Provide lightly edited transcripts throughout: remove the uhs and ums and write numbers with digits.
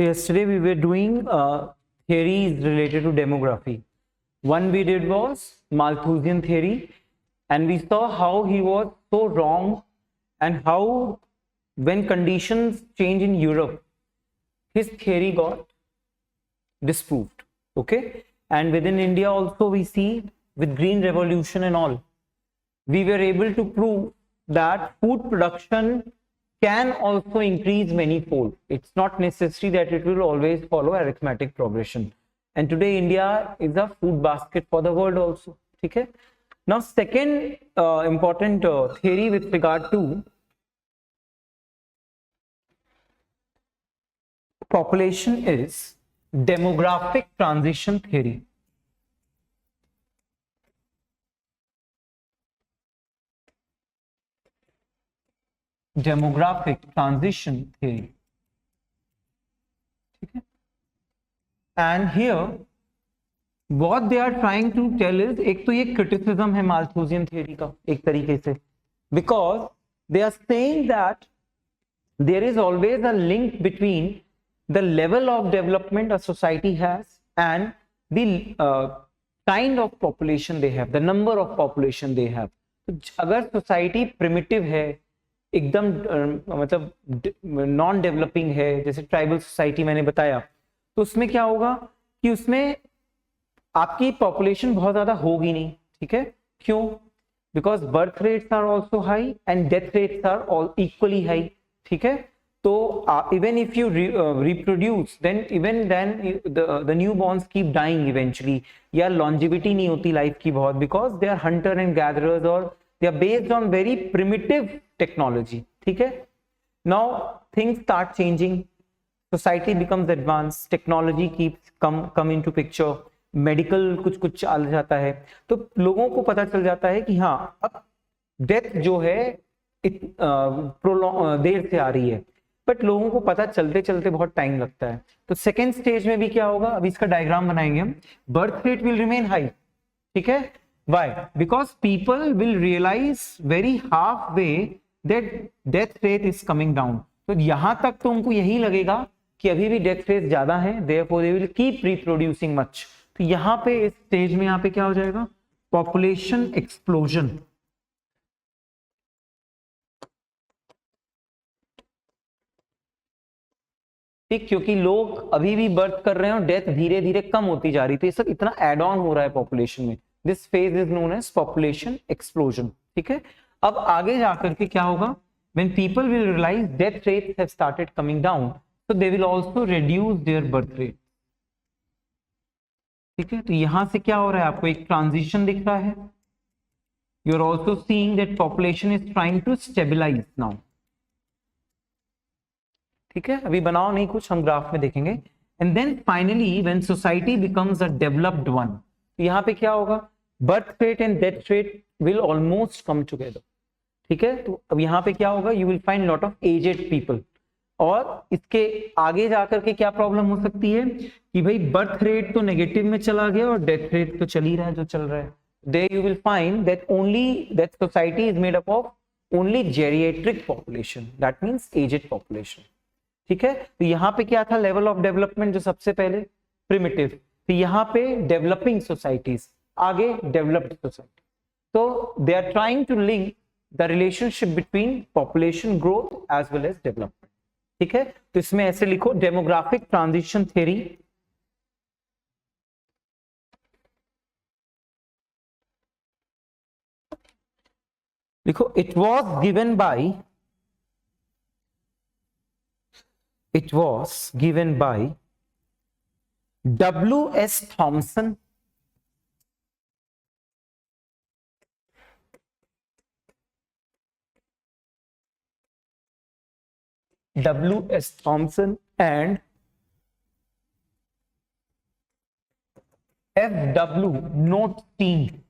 So yesterday we were doing theories related to demography. One we did was Malthusian theory, and we saw how he was so wrong and how when conditions change in Europe, his theory got disproved. Okay, and within India also we see with Green Revolution and all, we were able to prove that food production can also increase manyfold. It's not necessary that it will always follow arithmetic progression. And today India is a food basket for the world also. Okay. Now, second important theory with regard to population is demographic transition theory. Demographic transition theory. Okay. And here what they are trying to tell is, एक तो ये criticism है Malthusian theory का एक तरीके से, because they are saying that there is always a link between the level of development a society has and the kind of population they have, the number of population they have. तो अगर society primitive है, एकदम मतलब non developing है, जैसे tribal society मैंने बताया, तो उसमें क्या होगा कि उसमें आपकी पॉपुलेशन बहुत ज्यादा होगी नहीं. ठीक है, क्यों? Because birth rates are also high and death rates are all equally high. ठीक है, तो even if you reproduce then even then the newborns keep dying eventually, या लॉन्जिविटी नहीं होती लाइफ की बहुत, because they are hunter and gatherers और they are based on very primitive technology. ठीक है, now things start changing, society becomes advanced, technology keeps come into picture, medical कुछ आ जाता है, तो लोगों को पता चल जाता है कि हाँ अब डेथ जो है देर से आ रही है, बट लोगों को पता चलते चलते बहुत टाइम लगता है. तो सेकेंड स्टेज में भी क्या होगा, अभी इसका डायग्राम बनाएंगे हम. Birth rate will remain high. ठीक है, why? Because people will realize very halfway that death rate is coming down. तो यहां तक तो उनको यही लगेगा कि अभी भी डेथ रेट ज्यादा है, therefore they will keep reproducing much. तो यहां पे इस स्टेज में यहां पे क्या हो जाएगा, पॉपुलेशन एक्सप्लोजन. ठीक, क्योंकि लोग अभी भी बर्थ कर रहे हैं और डेथ धीरे धीरे कम होती जा रही, तो ये सब इतना एड ऑन हो रहा है पॉपुलेशन में. This phase is known as population explosion. ठीक है, अब आगे जाकर के क्या होगा, when people will realise death rates have started coming down, so they will also reduce their birth rate. ठीक है, तो यहां से क्या हो रहा है, आपको एक ट्रांजिशन दिख रहा है. You are also seeing that population is trying to stabilise now. ठीक है, अभी बनाओ नहीं कुछ, हम ग्राफ में देखेंगे. And then finally when society becomes a developed one, तो यहाँ पे क्या होगा, birth rate and death rate will almost come together. ठीक है, तो अब यहाँ पे क्या होगा, you will find lot of aged people. और इसके आगे जाकर के क्या प्रॉब्लम हो सकती है कि भाई बर्थ रेट तो नेगेटिव में चला गया और डेथ रेट तो चल ही रहा है जो चल रहा है. There you will find that only that society is made up of only geriatric population, that means aged population. ठीक है, तो यहाँ पे क्या था, लेवल ऑफ डेवलपमेंट जो सबसे पहले प्रिमिटिव, तो यहाँ पे डेवलपिंग सोसाइटीज, आगे डेवलप्ड सोसाइटी. तो they are trying to link the relationship between population growth as well as development. ठीक है, तो इसमें ऐसे लिखो, डेमोग्राफिक ट्रांजिशन थ्योरी लिखो, it was given by W.S. Thomson, W.S. Thomson and F.W. Notestein.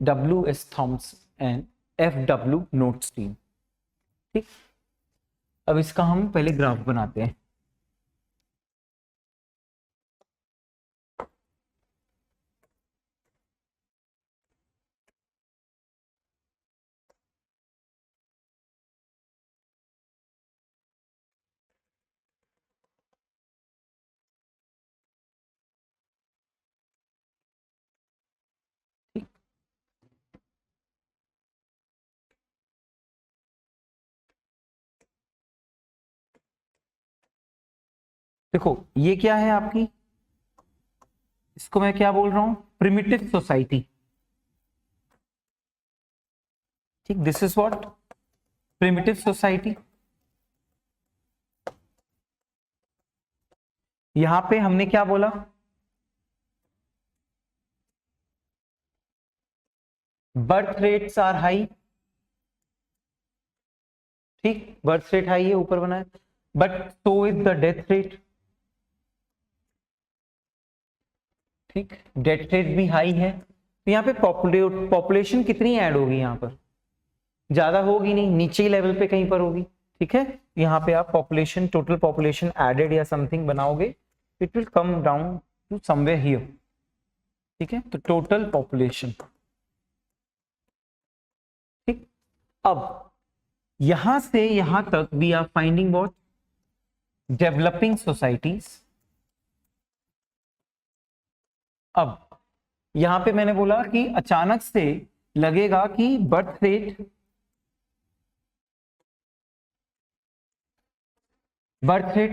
W.S. Thomson and F.W. Notestein. ठीक, अब इसका हम पहले ग्राफ बनाते हैं. देखो ये क्या है आपकी, इसको मैं क्या बोल रहा हूं, प्रिमिटिव सोसाइटी। ठीक, this is what primitive society. यहां पे हमने क्या बोला, बर्थ रेट्स आर हाई। ठीक, बर्थ रेट हाई है, ऊपर बना है, but so is the death rate. ठीक, डेथ रेट भी हाई है। तो यहाँ पे पॉपुलेशन कितनी ऐड होगी, यहाँ पर ज्यादा होगी नहीं, नीचे ही लेवल पे कहीं पर होगी। ठीक है, यहाँ पे आप पॉपुलेशन, टोटल पॉपुलेशन एडेड या समथिंग बनाओगे, it will come down to somewhere here. ठीक है, तो टोटल पॉपुलेशन। ठीक, अब यहां से यहां तक we are finding what, developing societies. अब यहां पे मैंने बोला कि अचानक से लगेगा कि बर्थ रेट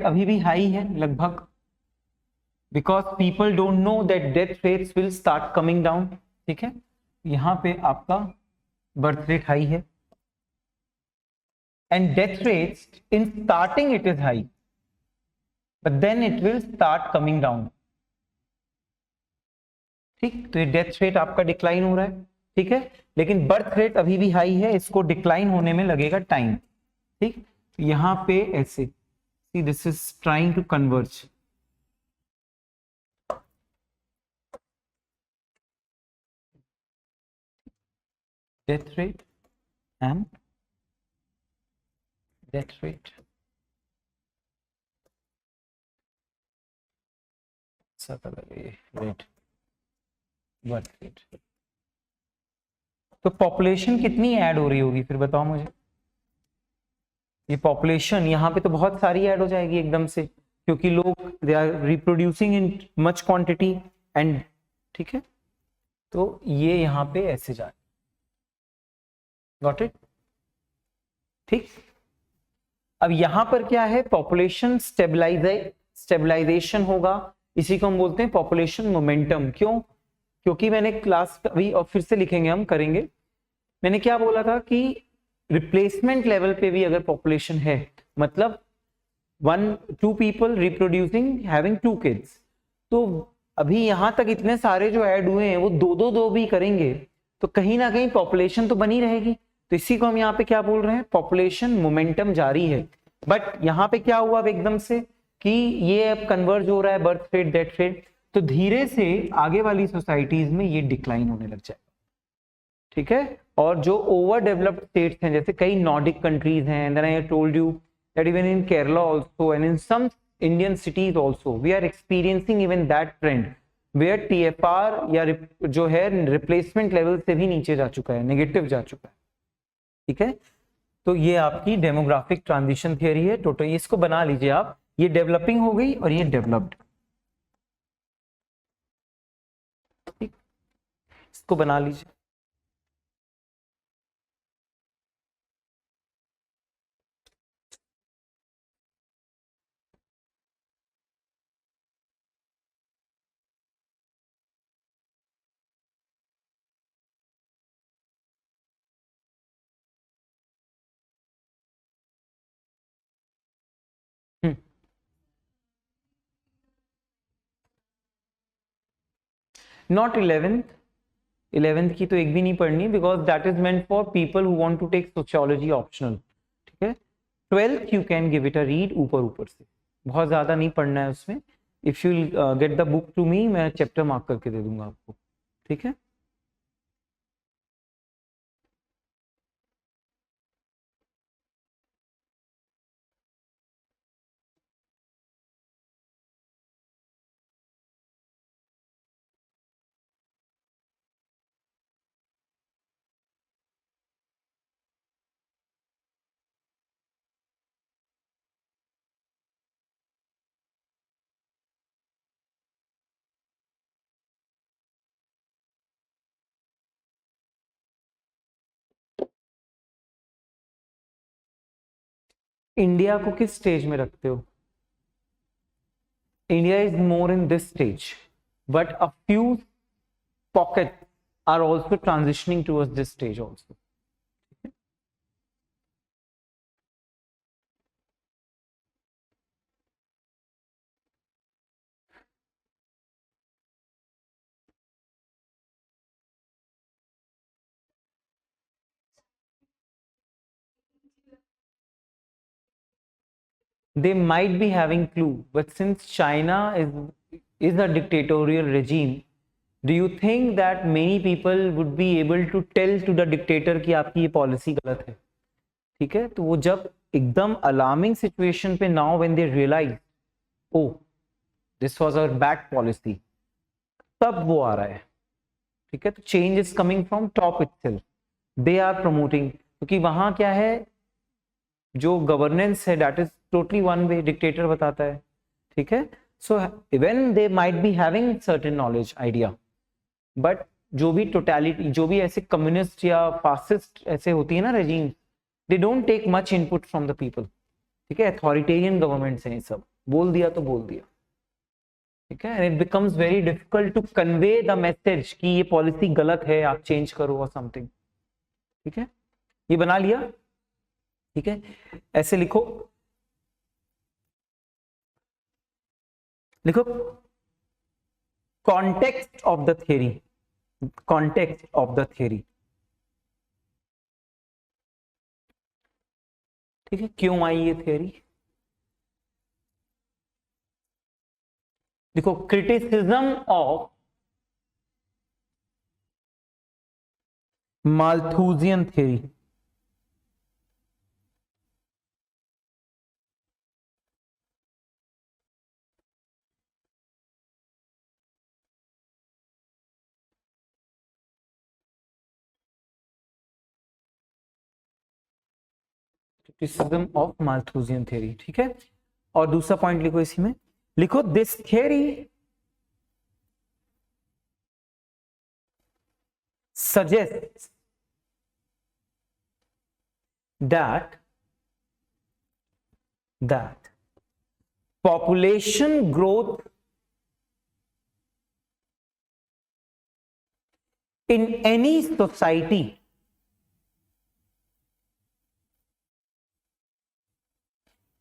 अभी भी हाई है लगभग, because people don't know that death rates will start coming down. ठीक है, यहां पे आपका बर्थ रेट हाई है, and death rates in starting it is high, but then it will start coming down. ठीक, तो ये डेथ रेट आपका डिक्लाइन हो रहा है। ठीक है, लेकिन बर्थ रेट अभी भी हाई है, इसको डिक्लाइन होने में लगेगा टाइम। ठीक, यहां पे ऐसे, see this is trying to converge. Death rate and death rate, rate, birth rate. तो पॉपुलेशन कितनी ऐड हो रही होगी फिर बताओ मुझे, ये पॉपुलेशन यहाँ पे तो बहुत सारी ऐड हो जाएगी एकदम से, क्योंकि लोग they are reproducing in much quantity and, ठीक है, तो ये यहाँ पे ऐसे जाए। Got it? ठीक, अब यहां पर क्या है, पॉपुलेशन स्टेबलाइजेशन होगा, इसी को हम बोलते हैं पॉपुलेशन मोमेंटम। क्यों? क्योंकि मैंने क्लास अभी और फिर से लिखेंगे, हम करेंगे, मैंने क्या बोला था कि रिप्लेसमेंट लेवल पे भी अगर पॉपुलेशन है, मतलब 2 people रिप्रोड्यूसिंग हैविंग 2 kids, तो अभी यहां तक इतने सारे जो ऐड हुए हैं वो दो भी करेंगे, तो कहीं ना कहीं पॉपुलेशन तो बनी रहेगी। तो इसी को हम यहाँ पे क्या बोल रहे हैं, पॉपुलेशन मोमेंटम जारी है। बट यहाँ पे क्या हुआ अब एकदम से कि ये अब कन्वर्ज हो रहा है बर्थ रेट डेथ रेट, तो धीरे से आगे वाली सोसाइटीज में ये डिक्लाइन होने लग जाए। ठीक है, और जो ओवर डेवलप्ड स्टेट्स हैं, जैसे कई नॉर्डिक कंट्रीज हैं, then I told you that even in Kerala also and in some Indian cities also we are experiencing even that trend where TFR या जो है रिप्लेसमेंट लेवल से भी नीचे जा चुका है, नेगेटिव जा चुका है। ठीक है, तो ये आपकी डेमोग्राफिक ट्रांजिशन थियरी है टोटल, इसको बना लीजिए आप, ये डेवलपिंग हो गई और ये डेवलप्ड। इसको बना लीजिए। नॉट 11th की तो एक भी नहीं पढ़नी, because that is meant for people who want to take sociology optional. ठीक है, 12th you can give it a read, ऊपर ऊपर से, बहुत ज्यादा नहीं पढ़ना है उसमें। If you get the book to me, मैं चैप्टर मार्क करके दे दूंगा आपको। ठीक है, इंडिया को किस स्टेज में रखते हो? India is more in this stage, but a few pockets are also transitioning towards this stage also. They might be having clue, but since China is a dictatorial regime, do you think that many people would be able to tell to the dictator कि आपकी ये policy गलत है? ठीक है, तो वो जब एकदम अलार्मिंग सिचुएशन पे now when they realise oh this was our bad policy, तब वो आ रहा है. ठीक है, तो change is coming from top itself. They are promoting, क्योंकि वहां क्या है, जो गवर्नेंस है that is totally one way, dictator बताता है. ठीक है, so even they might be having certain knowledge idea, but जो भी टोटलिटी, जो भी ऐसे कम्युनिस्ट या फासिस्ट ऐसे होती है ना regime, they don't take much input from the people. ठीक है, अथॉरिटेरियन गवर्नमेंट्स हैं, सब बोल दिया तो बोल दिया. ठीक है, and it becomes very difficult to convey the message कि ये पॉलिसी गलत है, आप चेंज करो और समथिंग. ठीक है, ये बना लिया. ठीक है, ऐसे लिखो, लिखो context of the theory, context of the theory. ठीक है, क्यों आई ये थ्योरी? देखो, criticism of Malthusian theory. Criticism of Malthusian theory. ठीक है, और दूसरा पॉइंट लिखो इसी में, लिखो this theory suggests that population growth in any society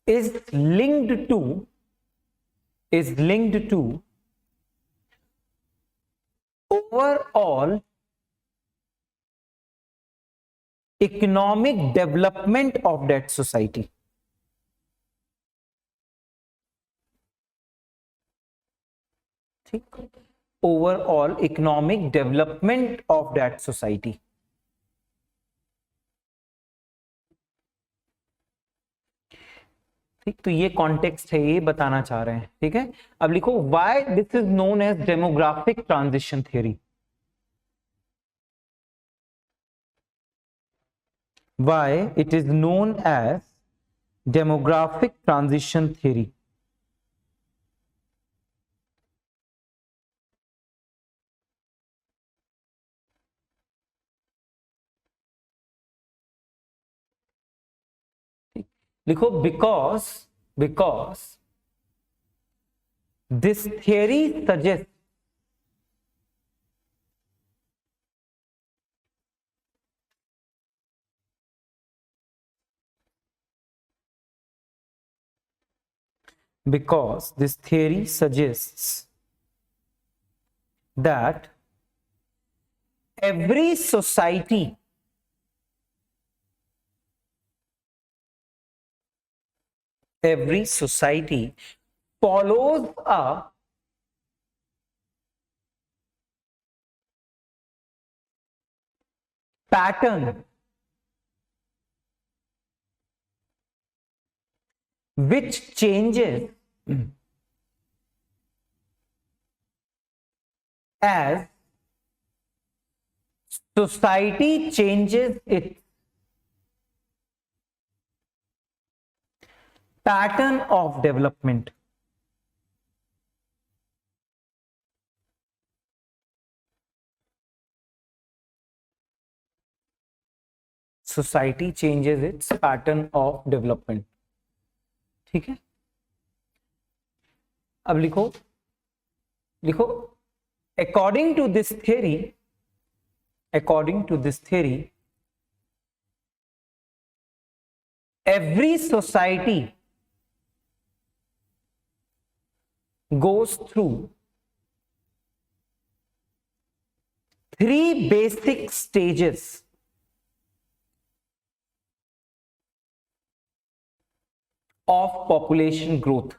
is linked to overall economic development of that society. ठीक, overall economic development of that society. ठीक, तो ये कॉन्टेक्स्ट है, ये बताना चाह रहे हैं. ठीक है, अब लिखो why this is known as demographic transition theory. Why it is known as demographic transition theory. लिखो because this theory suggests that every society follows a pattern which changes as society changes its pattern of development. Society changes its pattern of development. ठीक है, अब लिखो, लिखो according to this theory, according to this theory, every society goes through three basic stages of population growth.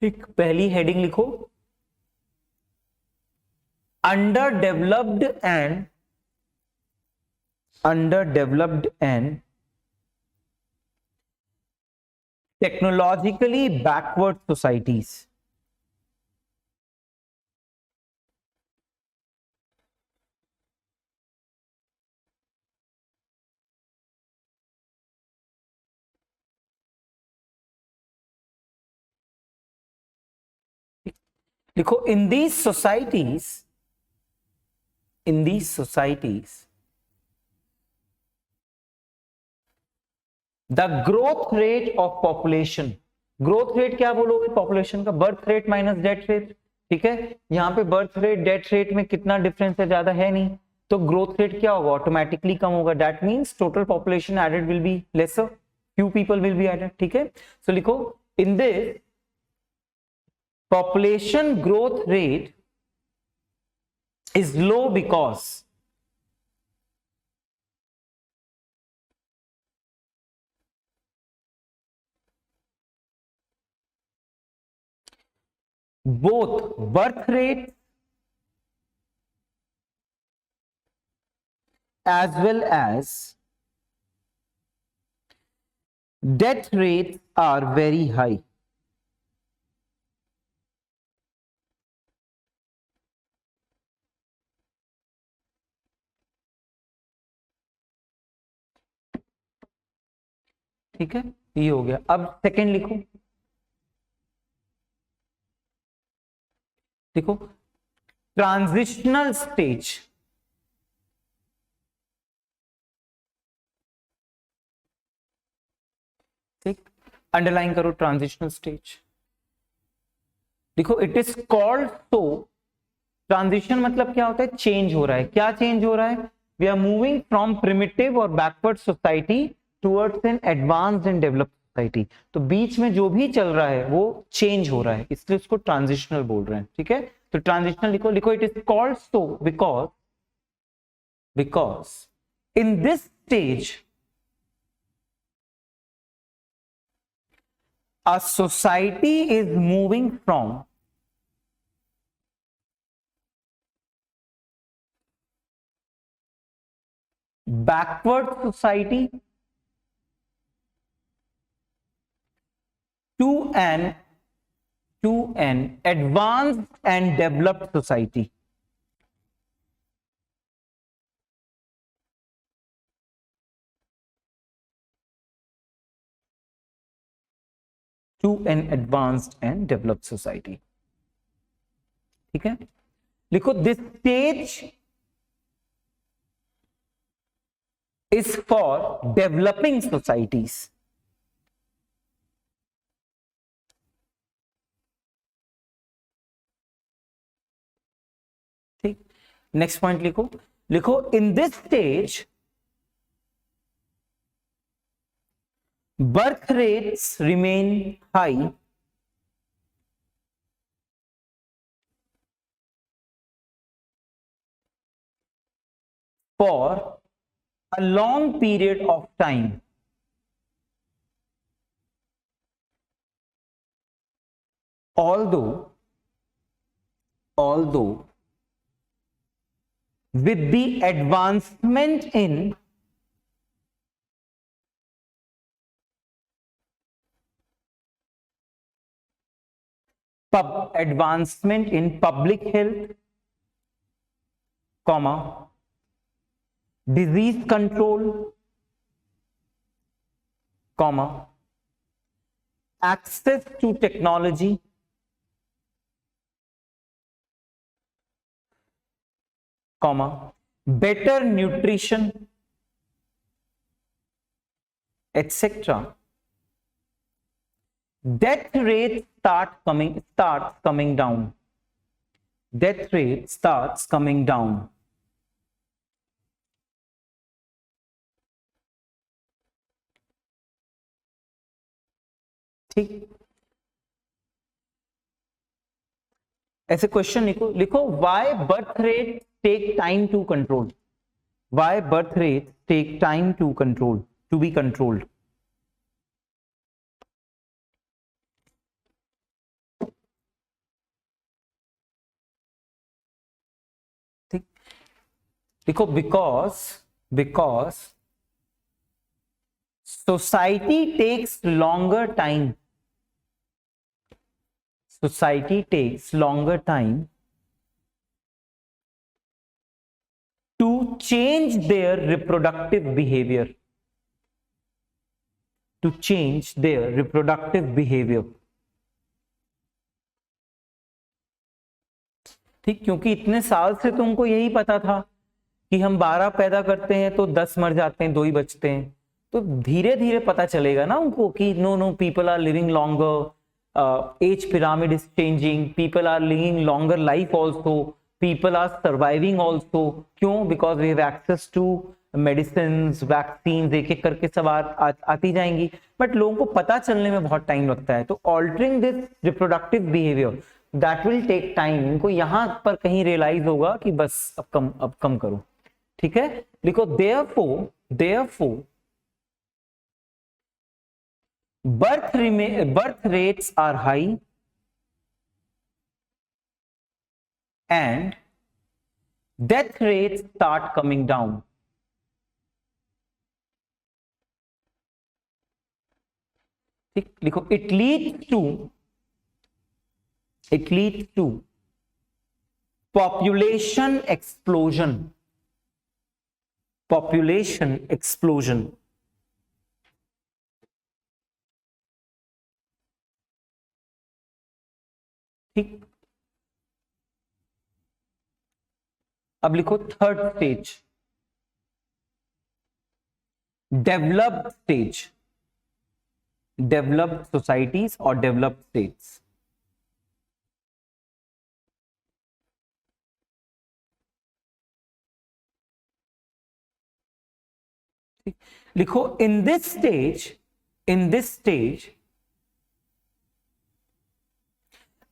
ठीक, पहली heading लिखो, underdeveloped and technologically backward societies. लिखो, in these societies, the growth rate of population, growth rate क्या बोलोगे population का, birth rate minus death rate, ठीक है, यहां पे बर्थ रेट डेथ रेट में कितना डिफरेंस है, ज्यादा है नहीं, तो ग्रोथ रेट क्या होगा, ऑटोमेटिकली कम होगा, that means total population added will be lesser, few people will be added, ठीक है। सो लिखो, in this population growth rate is low because both birth rate as well as death rates are very high. ठीक है, ये हो गया। अब second लिखो, देखो ट्रांजिशनल स्टेज, ठीक, अंडरलाइन करो ट्रांजिशनल स्टेज, देखो इट इज कॉल्ड, तो ट्रांजिशन मतलब क्या होता है, चेंज हो रहा है, क्या चेंज हो रहा है, we are moving from primitive और backward society towards an advanced and developed society, तो बीच में जो भी चल रहा है वो चेंज हो रहा है, इसलिए उसको ट्रांजिशनल बोल रहे हैं, ठीक है। तो ट्रांजिशनल लिखो, लिखो it is called so because in this stage a society is moving from backward society to an advanced and developed society. To an advanced and developed society, ठीक है। लिखो, this stage is for developing societies. ठीक, next point लिखो, लिखो in this stage birth rates remain high for a long period of time, although with the advancement in public health, comma, disease control, comma, access to technology, comma, better nutrition, etc., death rate starts coming down. Death rate starts coming down. ठीक, ऐसे question लिखो why birth rate take time to control. Why birth rate take time to control, to be controlled. ठीक, देखो because society takes longer time. Society takes longer time to change their reproductive behavior. To change their reproductive behavior. ठीक, क्योंकि इतने साल से तुमको यही पता था कि हम 12 पैदा करते हैं तो 10 मर जाते हैं, 2 ही बचते हैं. तो धीरे धीरे पता चलेगा ना उनको कि no people are living longer. Age pyramid is changing, people are living longer life also, people are surviving also. क्यों? Because we have access to medicines, vaccines, एक एक करके सब आती जाएंगी. बट लोगों को पता चलने में बहुत टाइम लगता है. तो altering this reproductive behavior, that will take time. इनको यहाँ पर कहीं रियलाइज होगा कि बस अब कम करो. ठीक है, लिखो therefore birth rates are high and death rates start coming down. ठीक, लिखो it leads to population explosion. ठीक, अब लिखो third stage, developed stage. Developed societies और डेवलप्ड स्टेट्स. लिखो in this stage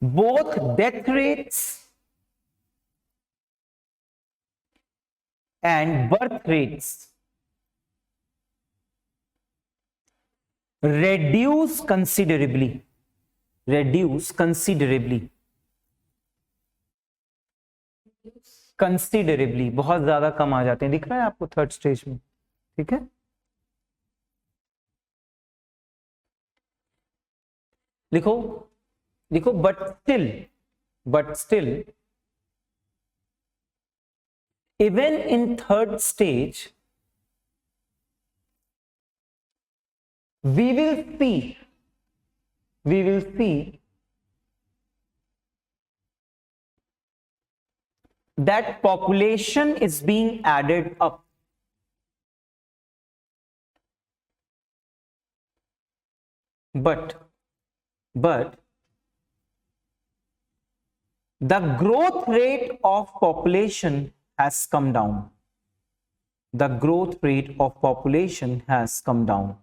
both death rates and birth rates reduce considerably. बहुत ज्यादा कम आ जाते हैं. दिख रहा है आपको थर्ड स्टेज में. ठीक है, लिखो but still even in third stage we will see that population is being added up. But the growth rate of population has come down. The growth rate of population has come down.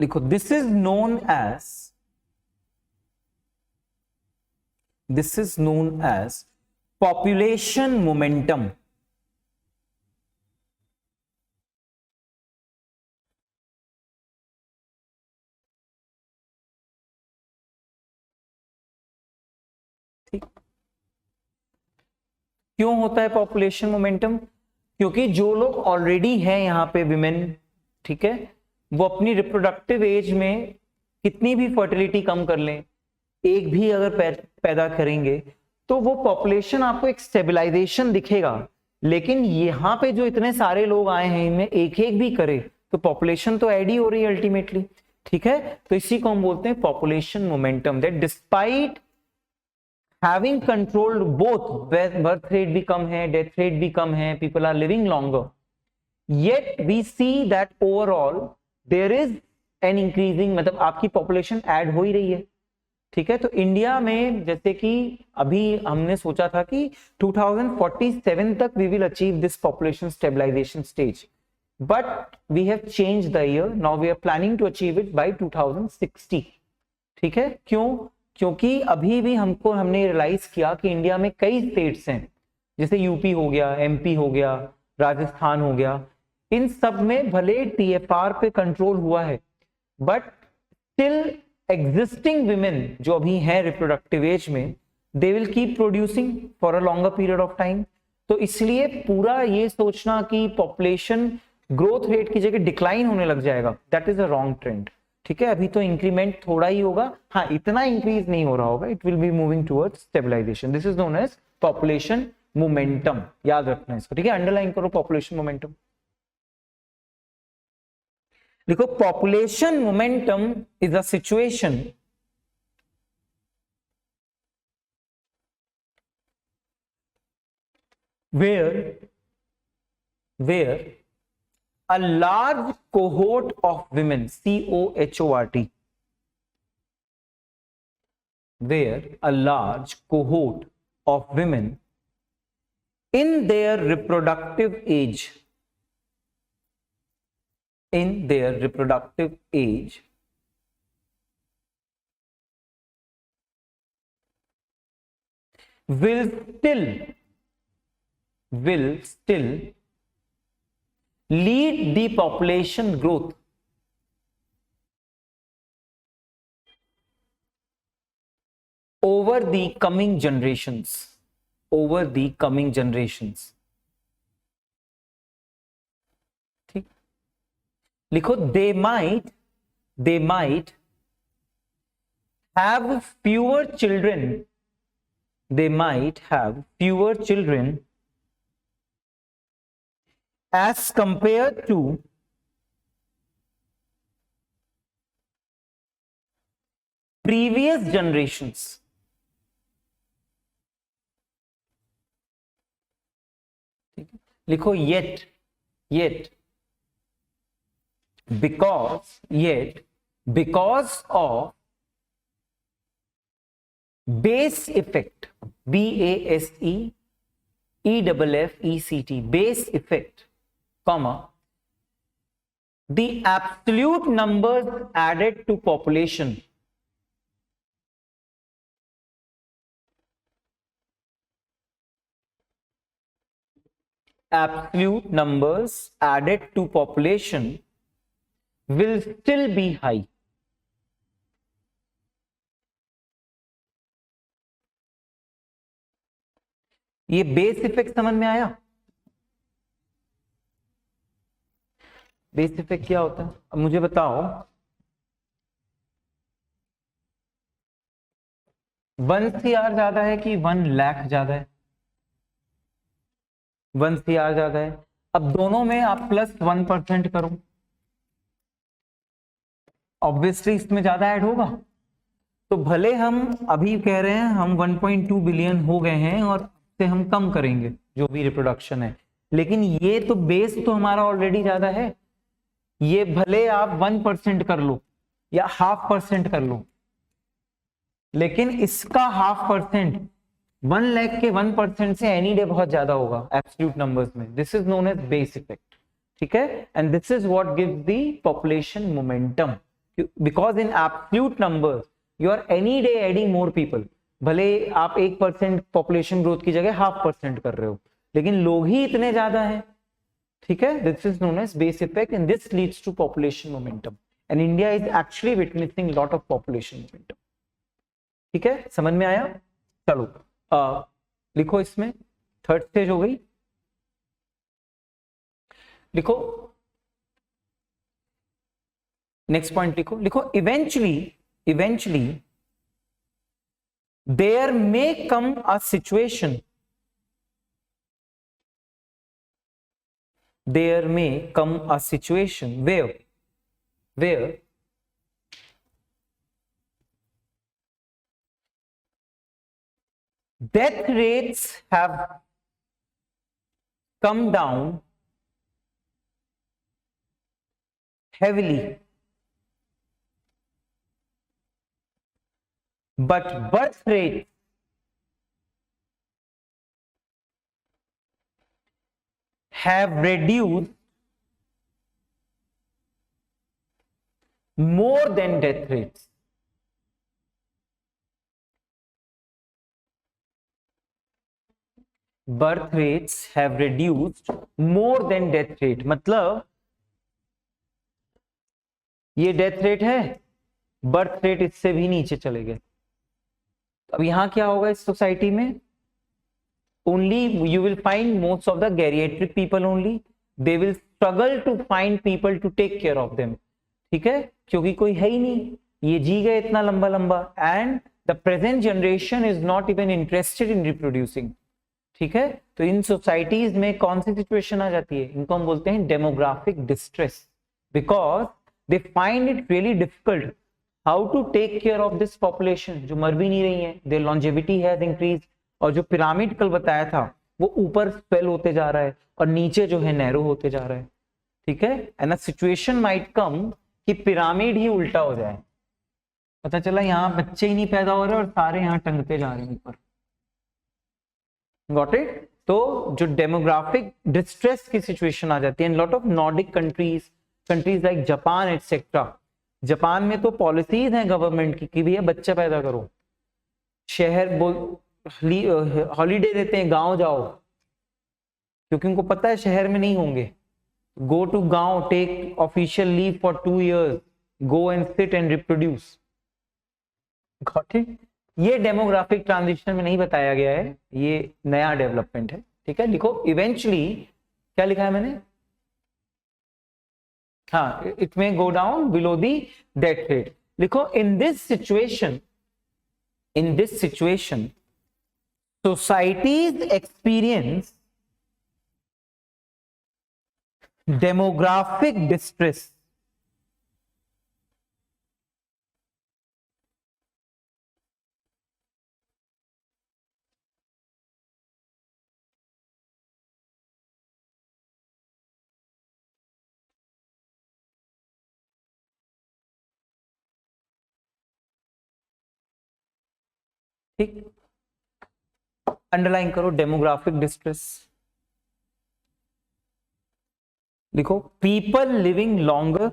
लिखो this is known as population momentum. क्यों होता है population momentum? क्योंकि जो लोग already हैं यहाँ पे विमेन, ठीक है, वो अपनी रिप्रोडक्टिव एज में कितनी भी फर्टिलिटी कम कर लें, एक भी अगर पैदा करेंगे तो वो पॉपुलेशन आपको एक स्टेबलाइजेशन दिखेगा. लेकिन यहाँ पे जो इतने सारे लोग आए हैं इनमें एक एक भी करे तो पॉपुलेशन तो ऐड ही हो रही है अल्टीमेटली. ठीक है, तो इसी को हम बोलते हैं population momentum, that despite having controlled both, birth rate भी कम है, डेथ रेट भी कम है, people are living longer, yet we see that overall there is an increasing, मतलब आपकी पॉपुलेशन ऐड हो ही रही है। ठीक है, तो इंडिया में जैसे कि अभी हमने सोचा था कि 2047 तक we will achieve this population stabilisation stage, but we have change the year, now we are planning to achieve it by 2060। ठीक है, क्यों? क्योंकि अभी भी हमने रियलाइज किया कि इंडिया में कई स्टेट्स हैं, जैसे यूपी हो गया, एमपी हो गया, राजस्थान हो गया, इन सब में भले टीएफआर पे कंट्रोल हुआ है, बट स्टिल एग्जिस्टिंग विमेन जो अभी हैं रिप्रोडक्टिव एज में, they will keep producing for a longer period of time. तो इसलिए पूरा ये सोचना कि पॉपुलेशन ग्रोथ रेट की जगह डिक्लाइन होने लग जाएगा, that is a wrong trend. ठीक है, अभी तो इंक्रीमेंट थोड़ा ही होगा, हाँ इतना इंक्रीज नहीं हो रहा होगा, it will be moving towards stabilisation. This is known as population momentum, याद रखना है इसको। ठीक है, अंडरलाइन करो पॉपुलेशन मोमेंटम। देखो, population momentum is a situation where a large cohort of women, COHORT, where a large cohort of women in their reproductive age will still lead the population growth over the coming generations. ठीक, लिखो, they might have fewer children as compared to previous generations. लिखो, yet because of base effect, BASEEFFECT, base effect, comma, the absolute numbers added to population will still be high. ये base effect समझ में आया? Base effect क्या होता है, अब मुझे बताओ। 1 CR ज्यादा है कि 1 लाख ज्यादा है? 1 CR ज्यादा है। अब दोनों में आप +1% करो, ऑब्वियसली इसमें ज्यादा ऐड होगा। तो भले हम अभी कह रहे हैं हम 1.2 बिलियन हो गए हैं और से हम कम करेंगे जो भी रिप्रोडक्शन है, लेकिन ये तो बेस तो हमारा ऑलरेडी ज्यादा है। ये भले आप 1% कर लो या 0.5% कर लो, लेकिन इसका 0.5%, 1 लाख के 1% से एनी डे बहुत ज्यादा होगा एब्सोल्यूट नंबर्स में। This is known as base effect. ठीक है, and this is what gives the population momentum, because in absolute numbers you are any day adding more people. भले आप 1% पॉपुलेशन ग्रोथ की जगह 0.5% कर रहे हो, लेकिन लोग ही इतने ज्यादा हैं। ठीक है, this is known as base effect and this leads to population momentum, and India is actually witnessing lot of population momentum. ठीक है, समझ में आया? चलो लिखो, इसमें थर्ड स्टेज हो गई। लिखो नेक्स्ट पॉइंट, लिखो eventually there may come a situation where death rates have come down heavily, but birth rates have reduced more than death rates. Birth rates have reduced more than death rate. मतलब ये death rate है, birth rate इससे भी नीचे चले गए। अब यहां क्या होगा इस सोसाइटी में? only you will find most of the geriatric people only, they will struggle to find people to take care of them, ठीक है, क्योंकि कोई है ही नहीं, ये जी गए इतना लंबा लंबा, and the present generation is not even interested in reproducing, ठीक है। तो इन सोसाइटीज में कौन सी सिचुएशन आ जाती है? इनको हम बोलते हैं demographic distress, because they find it really difficult how to take care of this population जो मर भी नहीं रही है, देयर लॉन्जेविटी हैज इंक्रीज, और जो पिरामिड कल बताया था वो ऊपर स्वेल होते जा रहा है और नीचे जो है नैरो होते जा रहा है, ठीक है। And a situation might come कि पिरामिड ही उल्टा हो जाए, पता चला यहाँ बच्चे ही नहीं पैदा हो रहे और सारे यहाँ टंगते जा रहे हैं ऊपर, गॉट इट। तो जो डेमोग्राफिक डिस्ट्रेस की सिचुएशन आ जाती है, lot of Nordic countries like Japan etcetera, Japan में तो पॉलिसीज हैं गवर्नमेंट की कि भैया बच्चा पैदा करो, शहर हॉलीडे देते हैं, गांव जाओ, क्योंकि उनको पता है शहर में नहीं होंगे, गो टू गांव, take official leave for 2 years, go and sit and reproduce, got it. ये डेमोग्राफिक ट्रांजिशन में नहीं बताया गया है, ये नया डेवलपमेंट है, ठीक है। लिखो इवेंचुअली, क्या लिखा है मैंने? हाँ, it may go down below the death rate. लिखो in this situation societies experience demographic distress, ठीक, अंडरलाइन करो डेमोग्राफिक डिस्ट्रेस, लिखो people living longer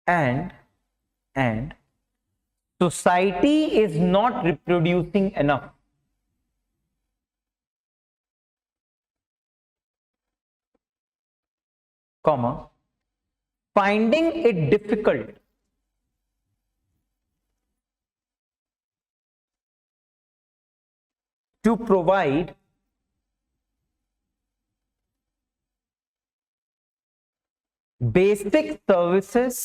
and society is not reproducing enough, comma, finding it difficult to provide basic services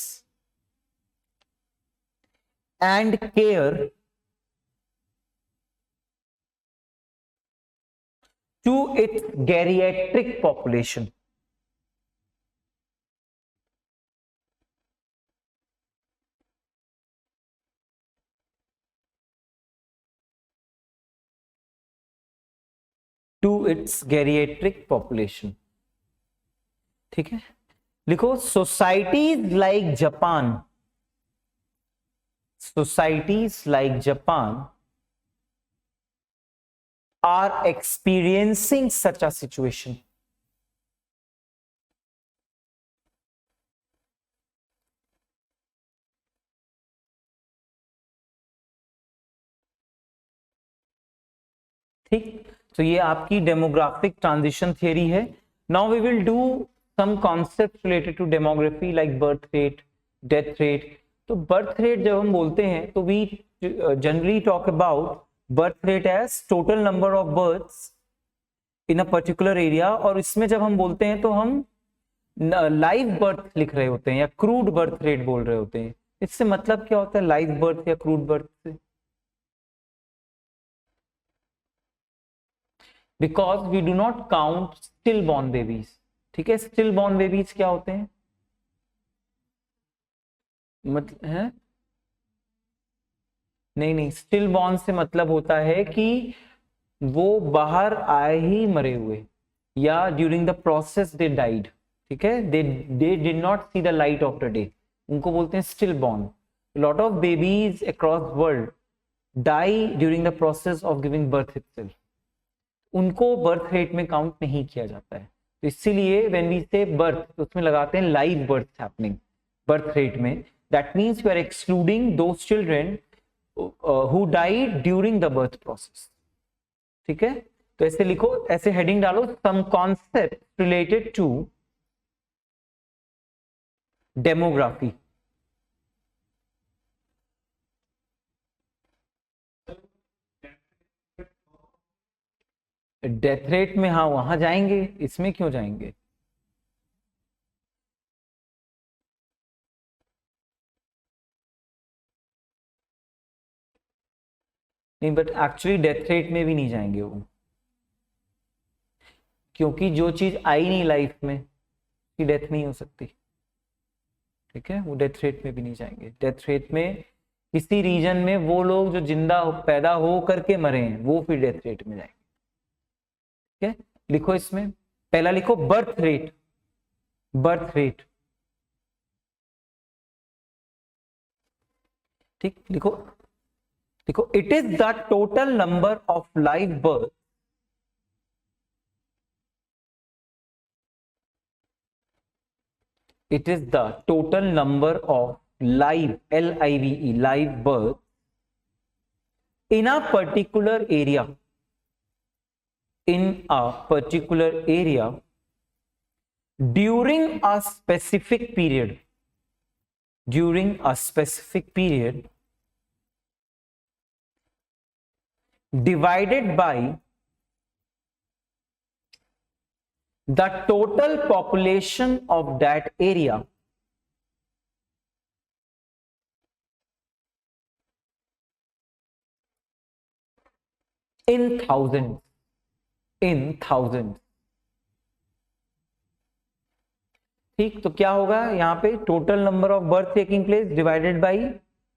and care to its geriatric population. To its geriatric population, ठीक है। लिखो societies like Japan are experiencing such a situation, ठीक। तो ये आपकी demographic transition theory है। Now we will do some concept related to demography like birth rate, death rate. तो birth rate जब हम बोलते हैं तो we generally talk about birth rate as total number of births in a particular area, और इसमें जब हम बोलते हैं तो हम लाइव बर्थ लिख रहे होते हैं या क्रूड बर्थ रेट बोल रहे होते हैं। इससे मतलब क्या होता है लाइव बर्थ या क्रूड बर्थ से? Because we do not count stillborn babies, ठीक है। स्टिल बॉर्न बेबीज क्या होते हैं? मतलब है नहीं नहीं, स्टिल बॉर्न से मतलब होता है कि वो बाहर आए ही मरे हुए, या during the process they died, ठीक है, they did not see the light of the day, उनको बोलते हैं stillborn. Lot of babies across world die during the process of giving birth itself, उनको बर्थ रेट में count नहीं किया जाता है। तो इसीलिए व्हेन वी से बर्थ, तो उसमें लगाते हैं live birth happening birth rate में, that means you are excluding those children who died during the birth process. ठीक है, तो ऐसे लिखो, ऐसे हेडिंग डालो, some concept related to demography. Death rate में, हाँ वहां जाएंगे, इसमें क्यों जाएंगे? नहीं, बट एक्चुअली डेथ रेट में भी नहीं जाएंगे वो, क्योंकि जो चीज आई नहीं लाइफ में, की डेथ नहीं हो सकती। ठीक है, वो डेथ रेट में भी नहीं जाएंगे। डेथ रेट में किसी रीजन में वो लोग जो जिंदा पैदा हो करके मरे हैं, वो फिर डेथ रेट में जाएंगे। ठीक है, लिखो इसमें, पहला लिखो बर्थ रेट, बर्थ रेट। ठीक, लिखो, देखो, it is the total number of live birth it is the total number of live, live, live birth in a particular area, in a particular area during a specific period, during a specific period, divided by the total population of that area in thousands, in thousands। ठीक, तो क्या होगा यहाँ पे, total number of birth taking place divided by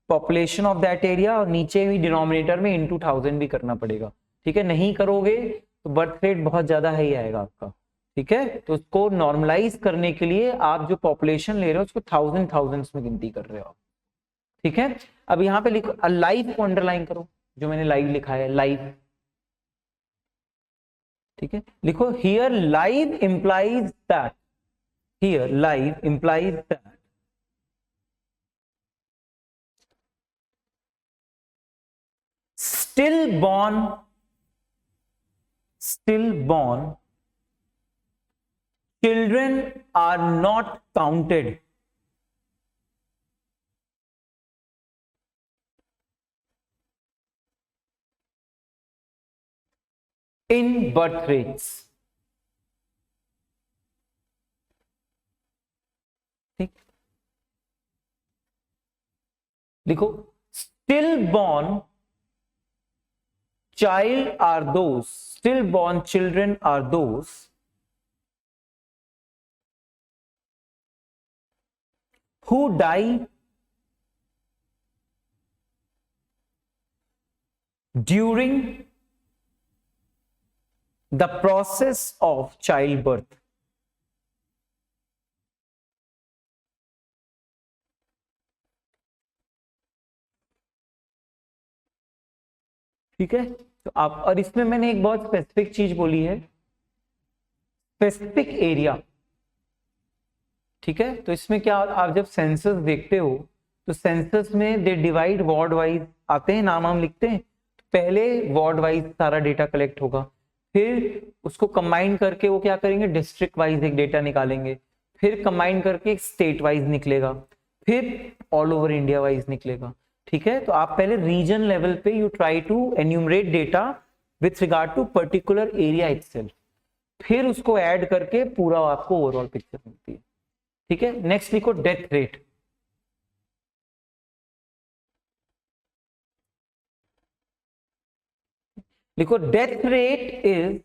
population of that area, और नीचे भी denominator में इनटू 1000 भी करना पड़ेगा। ठीक है, नहीं करोगे तो बर्थ रेट बहुत ज्यादा ही आएगा आपका। ठीक है, तो उसको नॉर्मलाइज करने के लिए आप जो पॉपुलेशन ले रहे हो उसको थाउजेंड्स में गिनती कर रहे हो। ठीक है, अब यहाँ पे लिखो, लाइफ को अंडरलाइन करो, जो मैंने लाइव लिखा है, लाइव। ठीक है, लिखो, here live implies that, here life implies that stillborn children are not counted in birth rates। ठीक, लिखो, stillborn stillborn children are those who die during the process of childbirth। ठीक है, तो आप, और इसमें मैंने एक बहुत स्पेसिफिक चीज बोली है, स्पेसिफिक एरिया। ठीक है, तो इसमें क्या, आप जब सेंसस देखते हो तो सेंसस में दे डिवाइड वार्ड वाइज आते हैं, नाम हम लिखते हैं, तो पहले वार्ड वाइज सारा डेटा कलेक्ट होगा, फिर उसको कंबाइन करके वो क्या करेंगे, डिस्ट्रिक्ट वाइज एक डेटा निकालेंगे, फिर कंबाइन करके स्टेट वाइज निकलेगा, फिर ऑल ओवर इंडिया वाइज निकलेगा। ठीक है, तो आप पहले रीजन लेवल पे you try to enumerate data with regard to particular area itself, फिर उसको ऐड करके पूरा आपको ओवरऑल पिक्चर मिलती है। ठीक है, नेक्स्ट लिखो डेथ रेट। लिखो, death rate is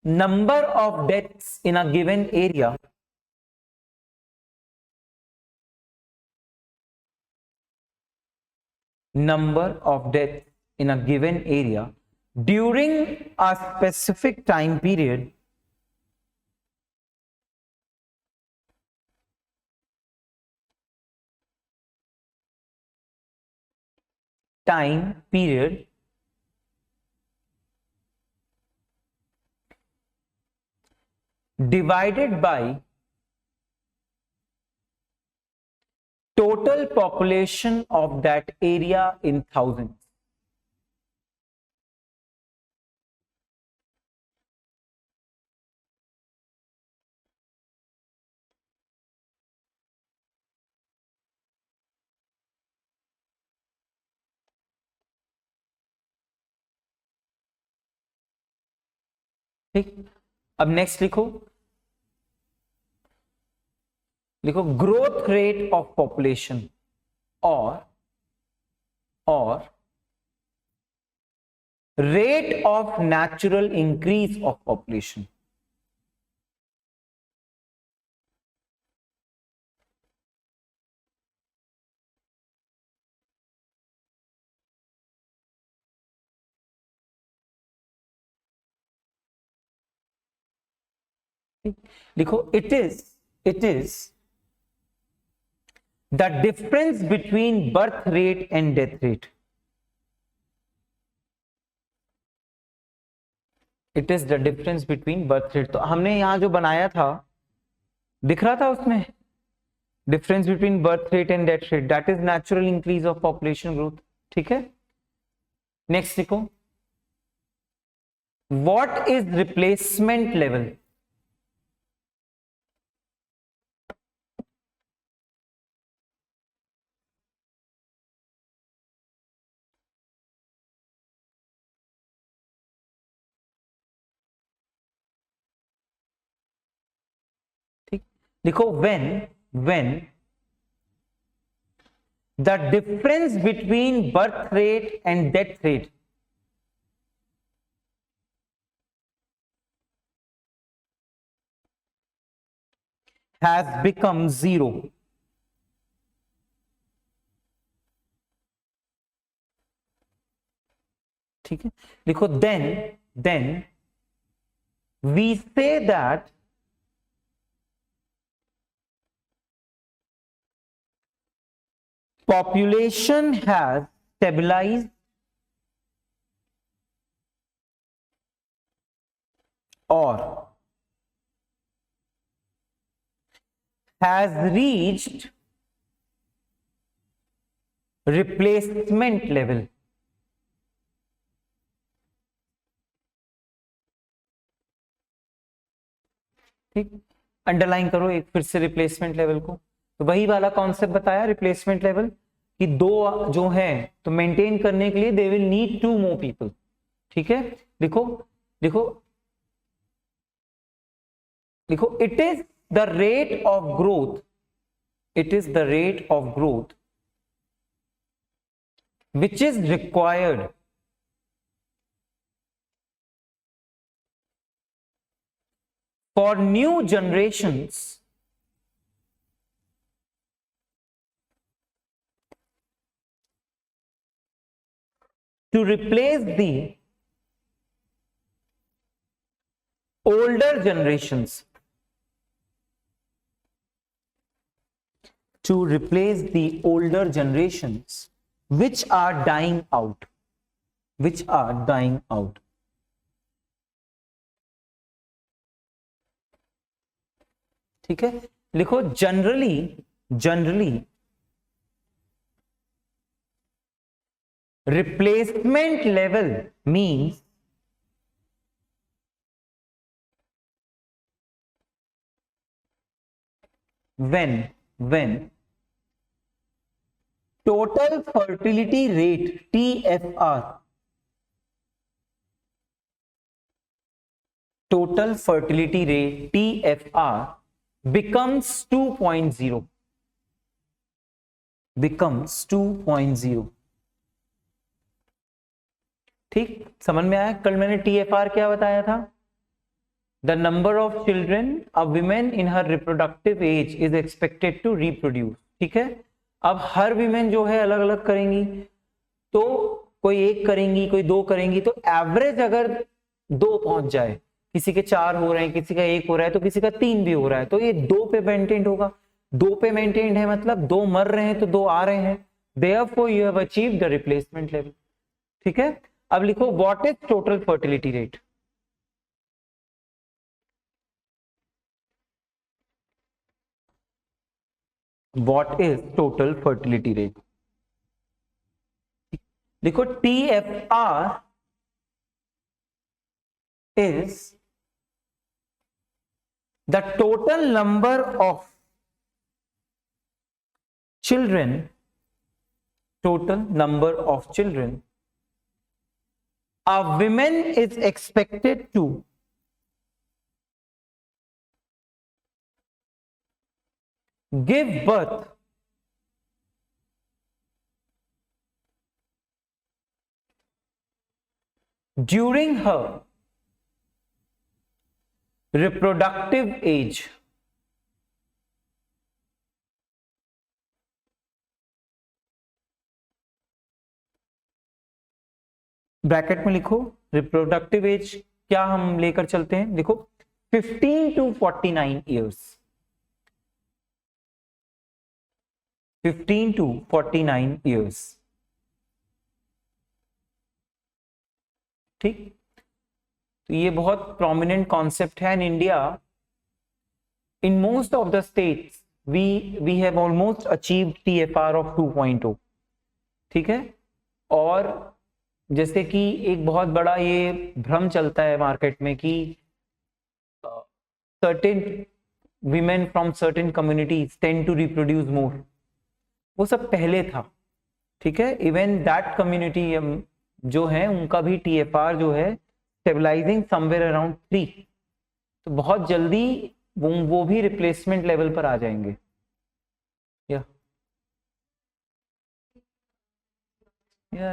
number of deaths in a given area number of deaths in a given area during a specific time period divided by total population of that area in thousands. ठीक, अब next लिखो, growth rate of population और rate of natural increase of population. लिखो it is the difference between birth rate and death rate. It is the difference between birth rate. तो हमने यहां जो बनाया था दिख रहा था उसमें difference between birth rate and death rate, that is natural increase of population growth. ठीक है, नेक्स्ट लिखो, व्हाट इज रिप्लेसमेंट लेवल. देखो when the difference between birth rate and death rate has become zero. ठीक है, देखो then we say that population has stabilized or has reached replacement level. ठीक, underline करो एक फिर से रिप्लेसमेंट लेवल को. तो वही वाला कॉन्सेप्ट बताया रिप्लेसमेंट लेवल कि दो जो है तो मेंटेन करने के लिए they will need 2 more people. ठीक है, लिखो it is the rate of growth, it is the rate of growth which is required for new generations to replace the older generations, to replace the older generations which are dying out, ठीक है, लिखो generally replacement level means when total fertility rate TFR, total fertility rate TFR becomes 2.0, ठीक, समझ में आया. कल मैंने TFR क्या बताया था, the number of children a women in her reproductive age is expected to reproduce. ठीक है, अब हर विमेन जो है अलग अलग करेंगी, तो कोई एक करेंगी, कोई दो करेंगी, तो एवरेज अगर 2 पहुंच जाए, किसी के 4 हो रहे हैं, किसी का 1 हो रहा है, तो किसी का 3 भी हो रहा है, तो ये 2 पे मेंटेन होगा। 2 पे मेंटेन है मतलब 2 मर रहे हैं तो 2 आ रहे हैं, therefore you have achieved the replacement level. ठीक है, अब लिखो what is total fertility rate. What is total fertility rate. देखो TFR is the total number of children, total number of children a woman is expected to give birth during her reproductive age। Bracket में लिखो reproductive age क्या हम लेकर चलते हैं, देखो 15 to 49 years, 15 to 49 years। ठीक, तो ये बहुत प्रोमिनेंट कॉन्सेप्ट है in India. In most of the states we have almost achieved TFR ऑफ 2.0। ठीक है, और जैसे कि एक बहुत बड़ा ये भ्रम चलता है मार्केट में कि certain women from certain communities tend to reproduce more, वो सब पहले था। ठीक है, इवन दैट कम्युनिटी जो है उनका भी TFR जो है स्टेबलाइजिंग समवेयर अराउंड 3, तो बहुत जल्दी वो भी रिप्लेसमेंट लेवल पर आ जाएंगे। या या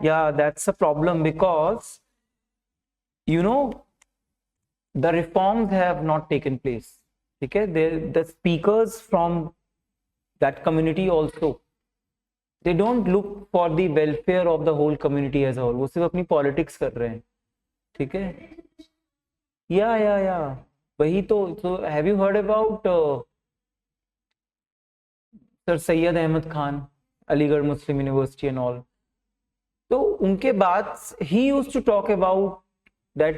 Yeah, that's a problem because you know the reforms have not taken place. Okay, the speakers from that community also, they don't look for the welfare of the whole community as a whole. वो सिर्फ अपनी politics कर रहे हैं. ठीक है? Yeah. वही तो have you heard about Sir Syed Ahmed Khan, Aligarh Muslim University and all? तो उनके बाद he used to talk about that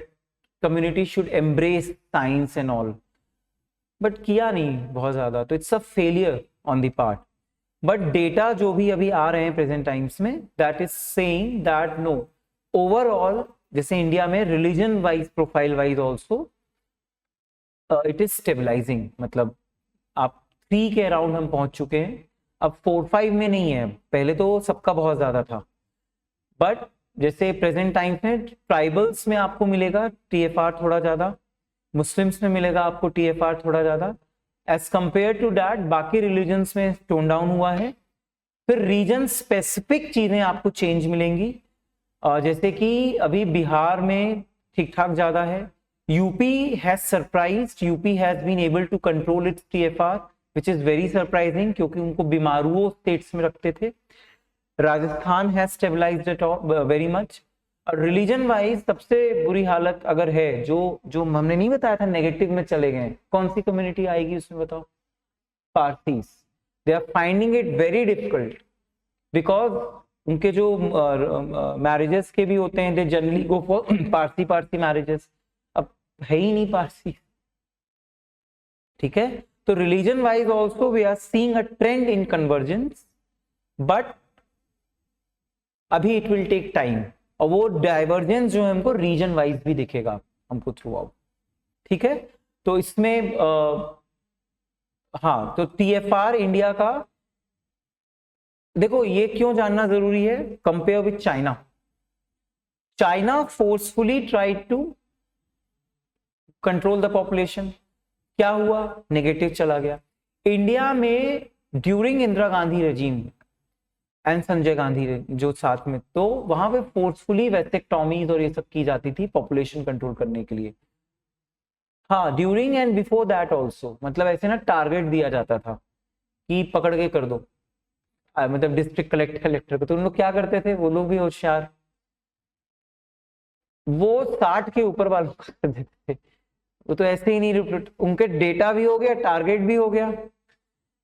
community should embrace science and all, but किया नहीं बहुत ज्यादा, तो it's a failure on the part. But data जो भी अभी आ रहे हैं present times में, that is saying that no, overall जैसे इंडिया में religion wise profile wise also it is stabilizing, मतलब आप 3 के अराउंड हम पहुंच चुके हैं, अब 4-5 में नहीं है, पहले तो सबका बहुत ज्यादा था। बट जैसे प्रेजेंट टाइम में ट्राइबल्स में आपको मिलेगा TFR थोड़ा ज्यादा, मुस्लिम्स में मिलेगा आपको TFR थोड़ा ज्यादा, एज कंपेयर टू दैट बाकी रिलीजन्स में टोन डाउन हुआ है। फिर रीजन स्पेसिफिक चीजें आपको चेंज मिलेंगी, जैसे कि अभी बिहार में ठीक ठाक ज्यादा है, UP has surprised, UP has been able to control its TFR which is very surprising, क्योंकि उनको बीमारुओं स्टेट्स में रखते थे। Rajasthan has stabilised it very much. Religion wise सबसे बुरी हालत अगर है, जो हमने नहीं बताया था नेगेटिव में चले गए, कौन सी कम्युनिटी आएगी उसमें बताओ? Parsis. They are finding it very difficult because उनके जो मैरिजेस के भी होते हैं, they generally go for Parsi marriages, अब है ही नहीं पारसी। ठीक है, तो religion wise also we are seeing a trend in convergence, but अभी इट विल टेक टाइम, और वो डाइवर्जेंस जो है हमको रीजन वाइज भी दिखेगा हमको थ्रू आउट। ठीक है, तो इसमें हाँ, तो TFR इंडिया का देखो ये क्यों जानना जरूरी है, compare with China. China forcefully tried to control the population, क्या हुआ, नेगेटिव चला गया। इंडिया में during Indira Gandhi regime and Sanjay Gandhi जो साथ में, तो वहां पे फोर्सफुली वेस्टेक्टॉमीज और ये सब की जाती थी पॉपुलेशन कंट्रोल करने के लिए। हाँ, during and before that also, मतलब ऐसे ना टारगेट दिया जाता था कि पकड़ के कर दो, मतलब डिस्ट्रिक्ट कलेक्टर कलेक्टर को। तो उन लोग क्या करते थे, वो लोग भी होशियार, वो 60 के ऊपर वालों को कर देते थे। वो तो ऐसे ही नहीं, उनके डेटा भी हो गया, टारगेट भी हो गया।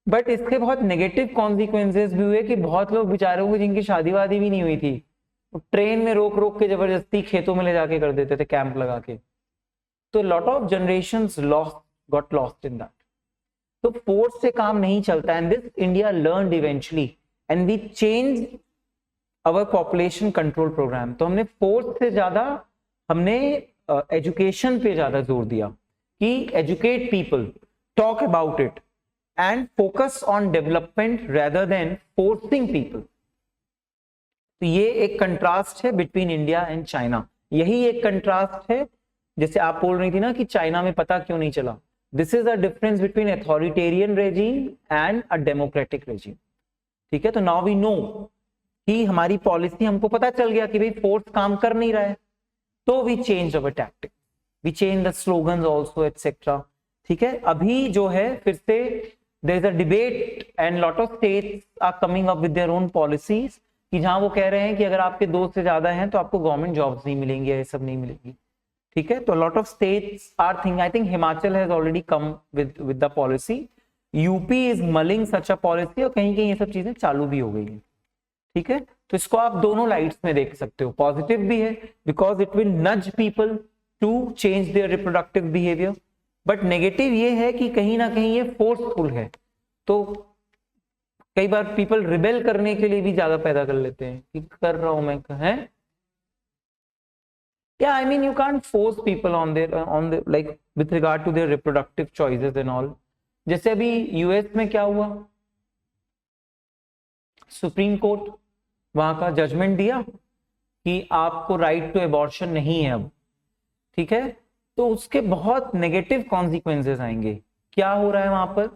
बट इसके बहुत नेगेटिव कॉन्सिक्वेंसेस भी हुए कि बहुत लोग बेचारों को जिनकी शादी वादी भी नहीं हुई थी, ट्रेन में रोक रोक के जबरदस्ती खेतों में ले जाके कर देते थे कैंप लगा के। तो lot of generations lost, got lost in that. तो फोर्स से काम नहीं चलता, and this India learned eventually and we change our population control programme. तो हमने फोर्स से ज्यादा हमने एजुकेशन पे ज्यादा जोर दिया कि educate people, talk about it and focus on development rather than forcing people. तो ये एक कंट्रास्ट है बिटवीन इंडिया एंड चाइना। यही एक कंट्रास्ट है, जैसे आप बोल रही थी ना कि चाइना में पता क्यों नहीं चला। This is a difference between authoritarian regime and a democratic regime. ठीक है, तो नाउ वी नो कि हमारी पॉलिसी, हमको पता चल गया कि भाई फोर्स काम कर नहीं रहा है, तो we change our tactic, we change the slogans also etcetera. ठीक है, अभी जो है फिर से there is a debate and lot of states are coming up with their own policies, कि जहां वो कह रहे हैं कि अगर आपके दो से ज्यादा हैं तो आपको गवर्नमेंट जॉब्स नहीं मिलेंगी, ये सब नहीं मिलेगी। ठीक है, तो lot of states are think, I think Himachal has already come with the policy, UP is mulling such a policy, और कहीं कहीं ये सब चीजें चालू भी हो गई है। ठीक है, तो इसको आप दोनों लाइट्स में देख सकते हो। पॉजिटिव भी है because it will nudge people to change their reproductive behaviour, but negative ये है कि कहीं ना कहीं ये फोर्सफुल है। तो कई बार पीपल रिबेल करने के लिए भी ज्यादा पैदा कर लेते हैं कि कर रहा हूं मैं, है। Yeah, I mean you can't force people on their like with regard to their reproductive choices and all. जैसे अभी यूएस में क्या हुआ, सुप्रीम कोर्ट वहां का जजमेंट दिया कि आपको राइट टू एबॉर्शन नहीं है अब। ठीक है, तो उसके बहुत नेगेटिव कॉन्सिक्वेंसेस आएंगे। क्या हो रहा है वहां पर,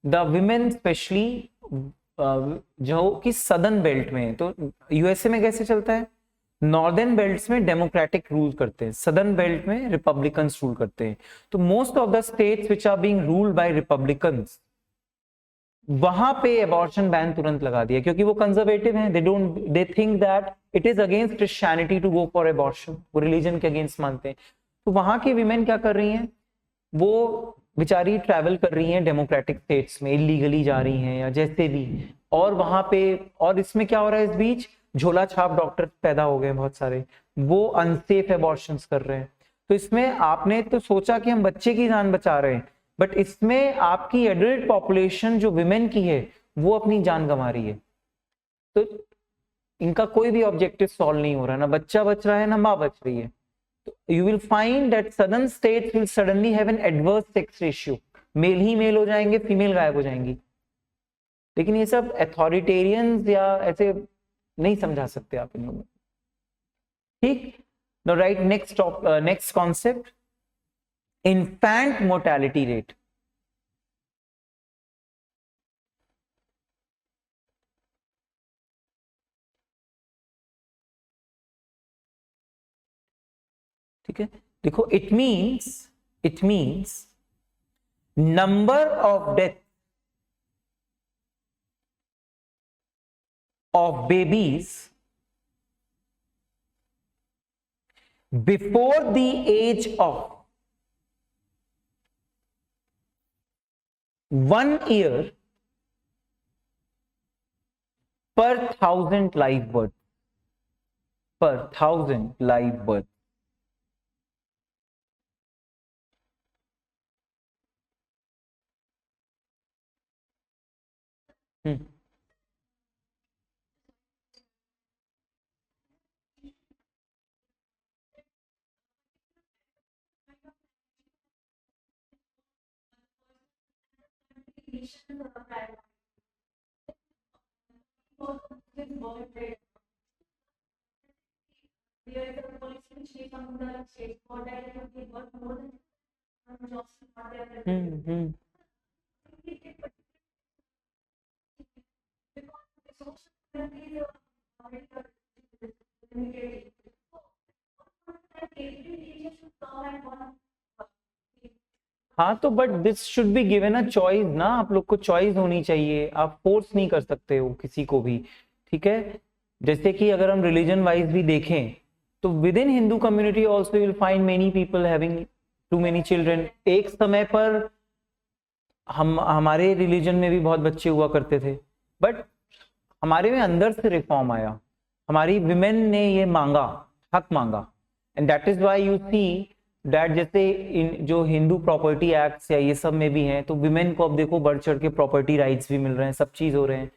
द विमेन स्पेशली जो कि सदर्न बेल्ट में है, तो यूएसए में कैसे चलता है, नॉर्दर्न बेल्ट्स में डेमोक्रेटिक रूल करते हैं, सदर्न बेल्ट में रिपब्लिकन्स रूल करते हैं। तो most of the states which are being ruled by Republicans, वहां पे एबॉर्शन बैन तुरंत लगा दिया, क्योंकि वो कंजर्वेटिव हैं, they think that it is against Christianity to go for abortion, वो रिलीजन के अगेंस्ट मानते हैं। तो वहां की विमेन क्या कर रही हैं, वो बेचारी ट्रैवल कर रही हैं डेमोक्रेटिक स्टेट्स में, इलीगली जा रही हैं या जैसे भी, और वहां पे, और इसमें क्या हो रहा है, इस बीच झोला छाप डॉक्टर पैदा हो गए बहुत सारे, वो अनसेफ एबॉर्शंस कर रहे हैं। तो इसमें आपने तो सोचा कि हम बच्चे की जान बचा रहे हैं, बट इसमें आपकी एडल्ट पॉपुलेशन जो विमेन की है वो अपनी जान गंवा रही है। तो इनका कोई भी ऑब्जेक्टिव सॉल्व नहीं हो रहा, ना बच्चा बच रहा है ना माँ बच रही है। तो you will find that southern states will suddenly have an adverse sex ratio, male ही मेल हो जाएंगे, फीमेल गायब हो जाएंगी। लेकिन ये सब अथॉरिटेरियंस या ऐसे नहीं समझा सकते आप इन लोगों को। ठीक, now right, next concept, infant mortality rate. ठीक है, देखो, it means number of death of babies before the age of 1 year per 1,000 live birth, per 1,000 live birth। हम्म, हम्म। हाँ तो but this should be given a choice ना, आप लोग को choice होनी चाहिए, आप फोर्स नहीं कर सकते हो किसी को भी, ठीक है। जैसे कि अगर हम रिलीजन वाइज भी देखें तो within Hindu community also will find many people having too many children. एक समय पर हमारे रिलीजन में भी बहुत बच्चे हुआ करते थे, बट हमारे में अंदर से रिफॉर्म आया, हमारी विमेन ने ये मांगा, हक मांगा, and that is why you see that जैसे इन जो हिंदू प्रॉपर्टी एक्ट्स या ये सब में भी हैं, तो विमेन को अब देखो बढ़ चढ़ के प्रॉपर्टी राइट्स भी मिल रहे हैं, सब चीज हो रहे हैं,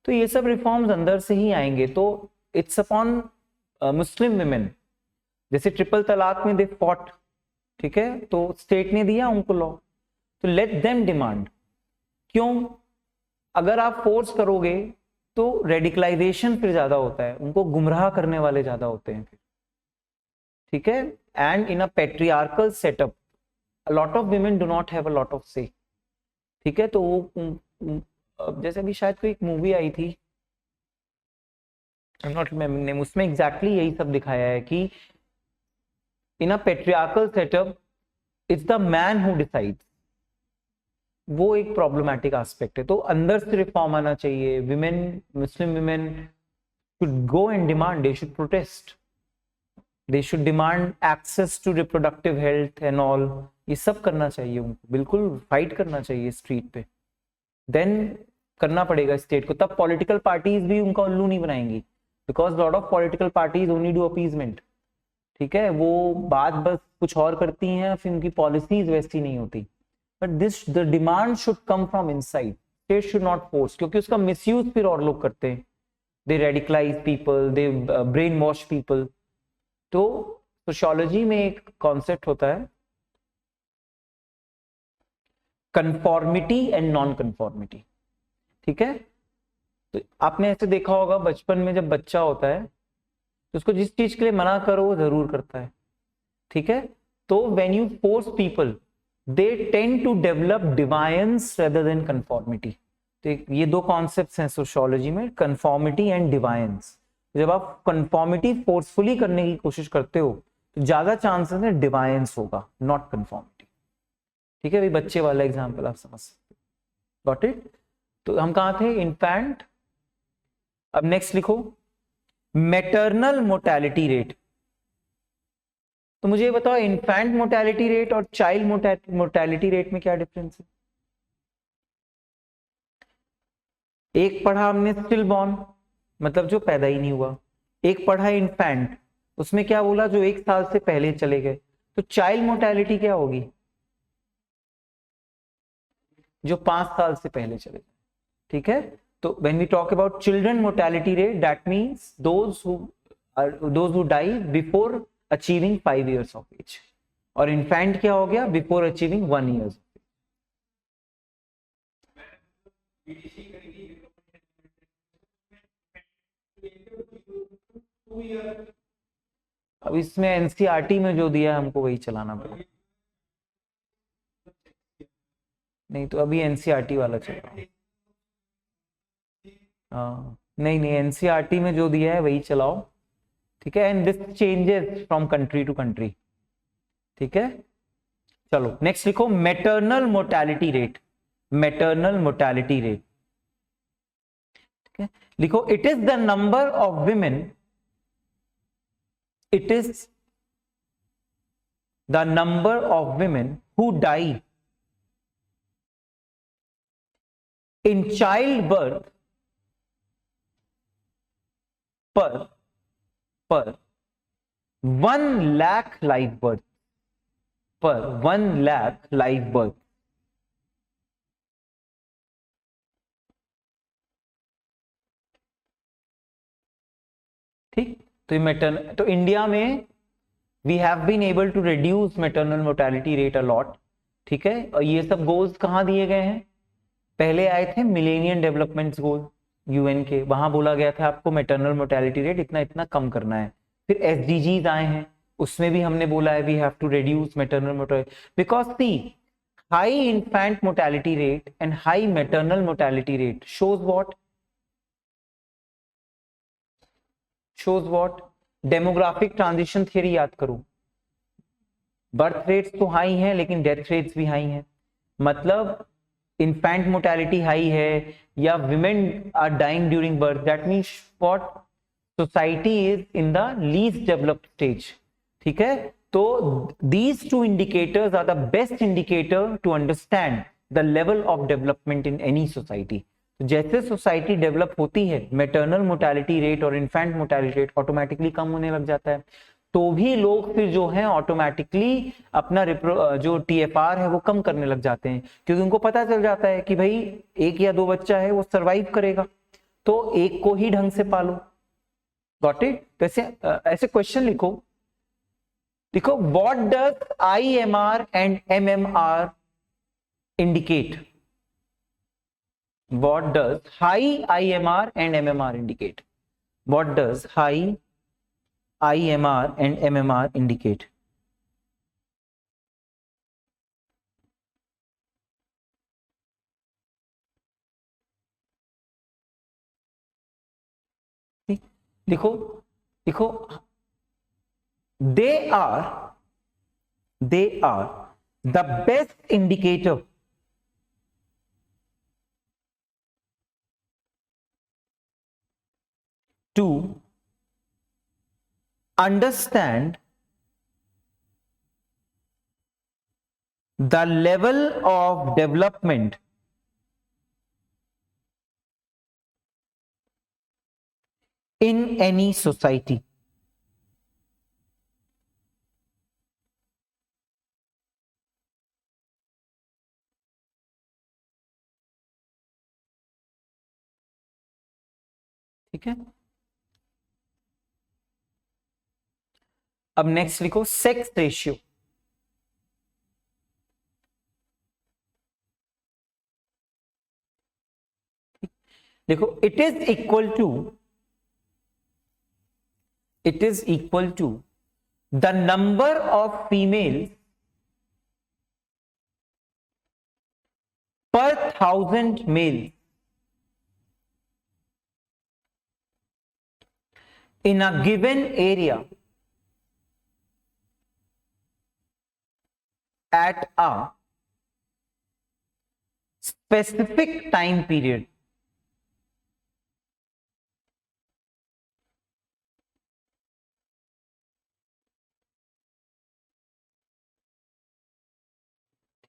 तो ये सब रिफॉर्म्स अंदर से ही आएंगे। तो इट्स अपॉन मुस्लिम विमेन, जैसे ट्रिपल तलाक में दे फॉट, ठीक है, तो स्टेट ने दिया उनको लॉ, तो लेट देम डिमांड। क्यों? अगर आप फोर्स करोगे तो रेडिकलाइजेशन फिर ज्यादा होता है, उनको गुमराह करने वाले ज्यादा होते हैं फिर, ठीक है। And in a patriarchal setup a lot of women do not have a lot of से, ठीक है। तो वो जैसे अभी शायद कोई एक मूवी आई थी, I am not remembering name, उसमें एग्जैक्टली यही सब दिखाया है कि in a patriarchal setup it's the man who decides, वो एक प्रॉब्लमैटिक एस्पेक्ट है। तो अंदर से रिफॉर्म आना चाहिए, women, Muslim women should go and demand, they should protest, they should demand access to reproductive health and all, ये सब करना चाहिए उनको, बिल्कुल फाइट करना चाहिए स्ट्रीट पे, देन करना पड़ेगा स्टेट को, तब पॉलिटिकल पार्टीज भी उनका उल्लू नहीं बनाएंगी, because lot of political parties only do appeasement, ठीक है, वो बात बस कुछ और करती हैं, फिर उनकी पॉलिसीज वैसी नहीं होती। But this the demand should come from inside, state should not force, क्योंकि उसका मिसयूज फिर और लोग करते हैं, दे रेडिकलाइज पीपल, दे ब्रेन वॉश पीपल। तो सोशियोलॉजी में एक कॉन्सेप्ट होता है कंफॉर्मिटी एंड नॉन कंफॉर्मिटी, ठीक है। तो आपने ऐसे देखा होगा बचपन में जब बच्चा होता है तो उसको जिस चीज के लिए मना करो वो जरूर करता है, ठीक है। तो when you force people they tend to develop deviance rather than conformity. तो ये दो कॉन्सेप्ट्स हैं सोशियोलॉजी में, कंफॉर्मिटी एंड डिवायंस। जब आप कंफॉर्मिटी फोर्सफुली करने की कोशिश करते हो तो ज्यादा चांसेस है डिवायंस होगा, नॉट कंफॉर्मिटी, ठीक है। अभी बच्चे वाला एग्जांपल आप समझ सकते, गॉट इट। तो हम कहां थे? इन्फेंट। अब नेक्स्ट लिखो मैटरनल मोर्टेलिटी रेट। तो मुझे ये बताओ इन्फेंट मोर्टेलिटी रेट और चाइल्ड मोर्टेलिटी रेट में क्या डिफरेंस है? एक पढ़ा हमने स्टिल बॉर्न, मतलब जो पैदा ही नहीं हुआ, एक पढ़ा इन्फेंट, उसमें क्या बोला? जो 1 साल से पहले चले गए। तो चाइल्ड मोर्टेलिटी क्या होगी? जो 5 साल से पहले चले गए, ठीक है। तो when we talk about children mortality rate, that means those who die before achieving 5 years of age, और infant क्या हो गया? Before achieving 1 year. अब इसमें एनसीईआरटी में जो दिया है हमको वही चलाना पड़ेगा। नहीं तो अभी एनसीईआरटी वाला चल रहा है। नहीं एनसीईआरटी में जो दिया है वही चलाओ, ठीक है। And this changes from country to country, ठीक है। चलो नेक्स्ट लिखो maternal mortality rate. Maternal mortality rate, ठीक है। लिखो it is the number of women, it is the number of women who die in child birth per 1 lakh live birth, per 1 lakh live birth, ठीक। तो ये मैटरनल, तो India में we have been able to reduce maternal mortality rate a lot, ठीक है। और ये सब गोल्स कहां दिए गए हैं? पहले आए थे मिलेनियम डेवलपमेंट गोल, यूएन के, वहां बोला गया था आपको मैटरनल मोर्टेलिटी रेट इतना इतना कम करना है। फिर एसडीजीज आए हैं, उसमें भी हमने बोला है we have to reduce maternal mortality, because see high infant mortality rate and high maternal mortality rate shows what demographic transition theory याद करो। बर्थ रेट्स तो हाई हैं लेकिन डेथ रेट्स भी हाई हैं, मतलब इन्फेंट मोर्टेलिटी हाई है या women are dying during birth, that means what society is in the least developed stage. ठीक है, तो these two indicators are the best indicator to understand the level of development in any society. जैसे society develop होती है maternal mortality rate और infant mortality rate automatically कम होने लग जाता है, तो भी लोग फिर जो है ऑटोमेटिकली अपना जो टीएफआर है वो कम करने लग जाते हैं, क्योंकि उनको पता चल जाता है कि भाई एक या दो बच्चा है वो सरवाइव करेगा, तो एक को ही ढंग से पालो। Got it? तो ऐसे क्वेश्चन लिखो, what does IMR and MMR indicate? What does high IMR and MMR indicate? What does high IMR and MMR indicate? लिखो लिखो, they are the best indicator to understand the level of development in any society. ठीक है, अब next लिखो sex ratio. देखो, it is equal to the number of females per 1000 male in a given area at a specific time period.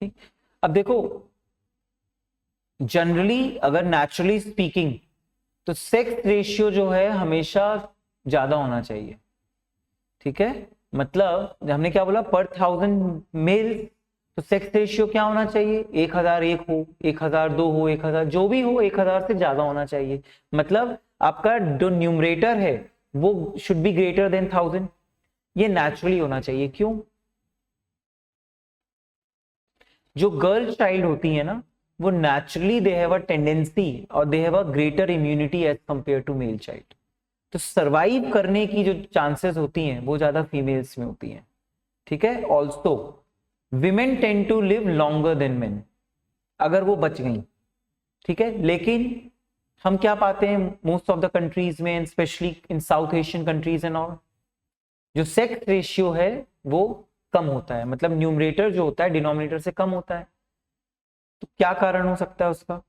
ठीक, अब देखो generally अगर naturally speaking तो सेक्स रेशियो जो है हमेशा ज्यादा होना चाहिए। ठीक है, मतलब हमने क्या बोला, पर 1000 मेल, तो सेक्स रेशियो क्या होना चाहिए, 1001 हो, 1002 हो, 1000 जो भी हो, 1000 से ज्यादा होना चाहिए। मतलब आपका जो न्यूमरेटर है वो शुड बी ग्रेटर देन 1000, ये नेचुरली होना चाहिए। क्यों? जो गर्ल चाइल्ड होती है ना, वो naturally they have a tendency और they have a greater immunity as compare to male child, तो सरवाइव करने की जो चांसेस होती हैं वो ज्यादा फीमेल्स में होती हैं। ठीक है, also women tend to live longer than men अगर वो बच गई। ठीक है, लेकिन हम क्या पाते हैं मोस्ट ऑफ द कंट्रीज में, specially in South Asian countries and all, जो सेक्स रेशियो है वो कम होता है, मतलब न्यूमरेटर जो होता है डिनोमिनेटर से कम होता है। तो क्या कारण हो सकता है उसका?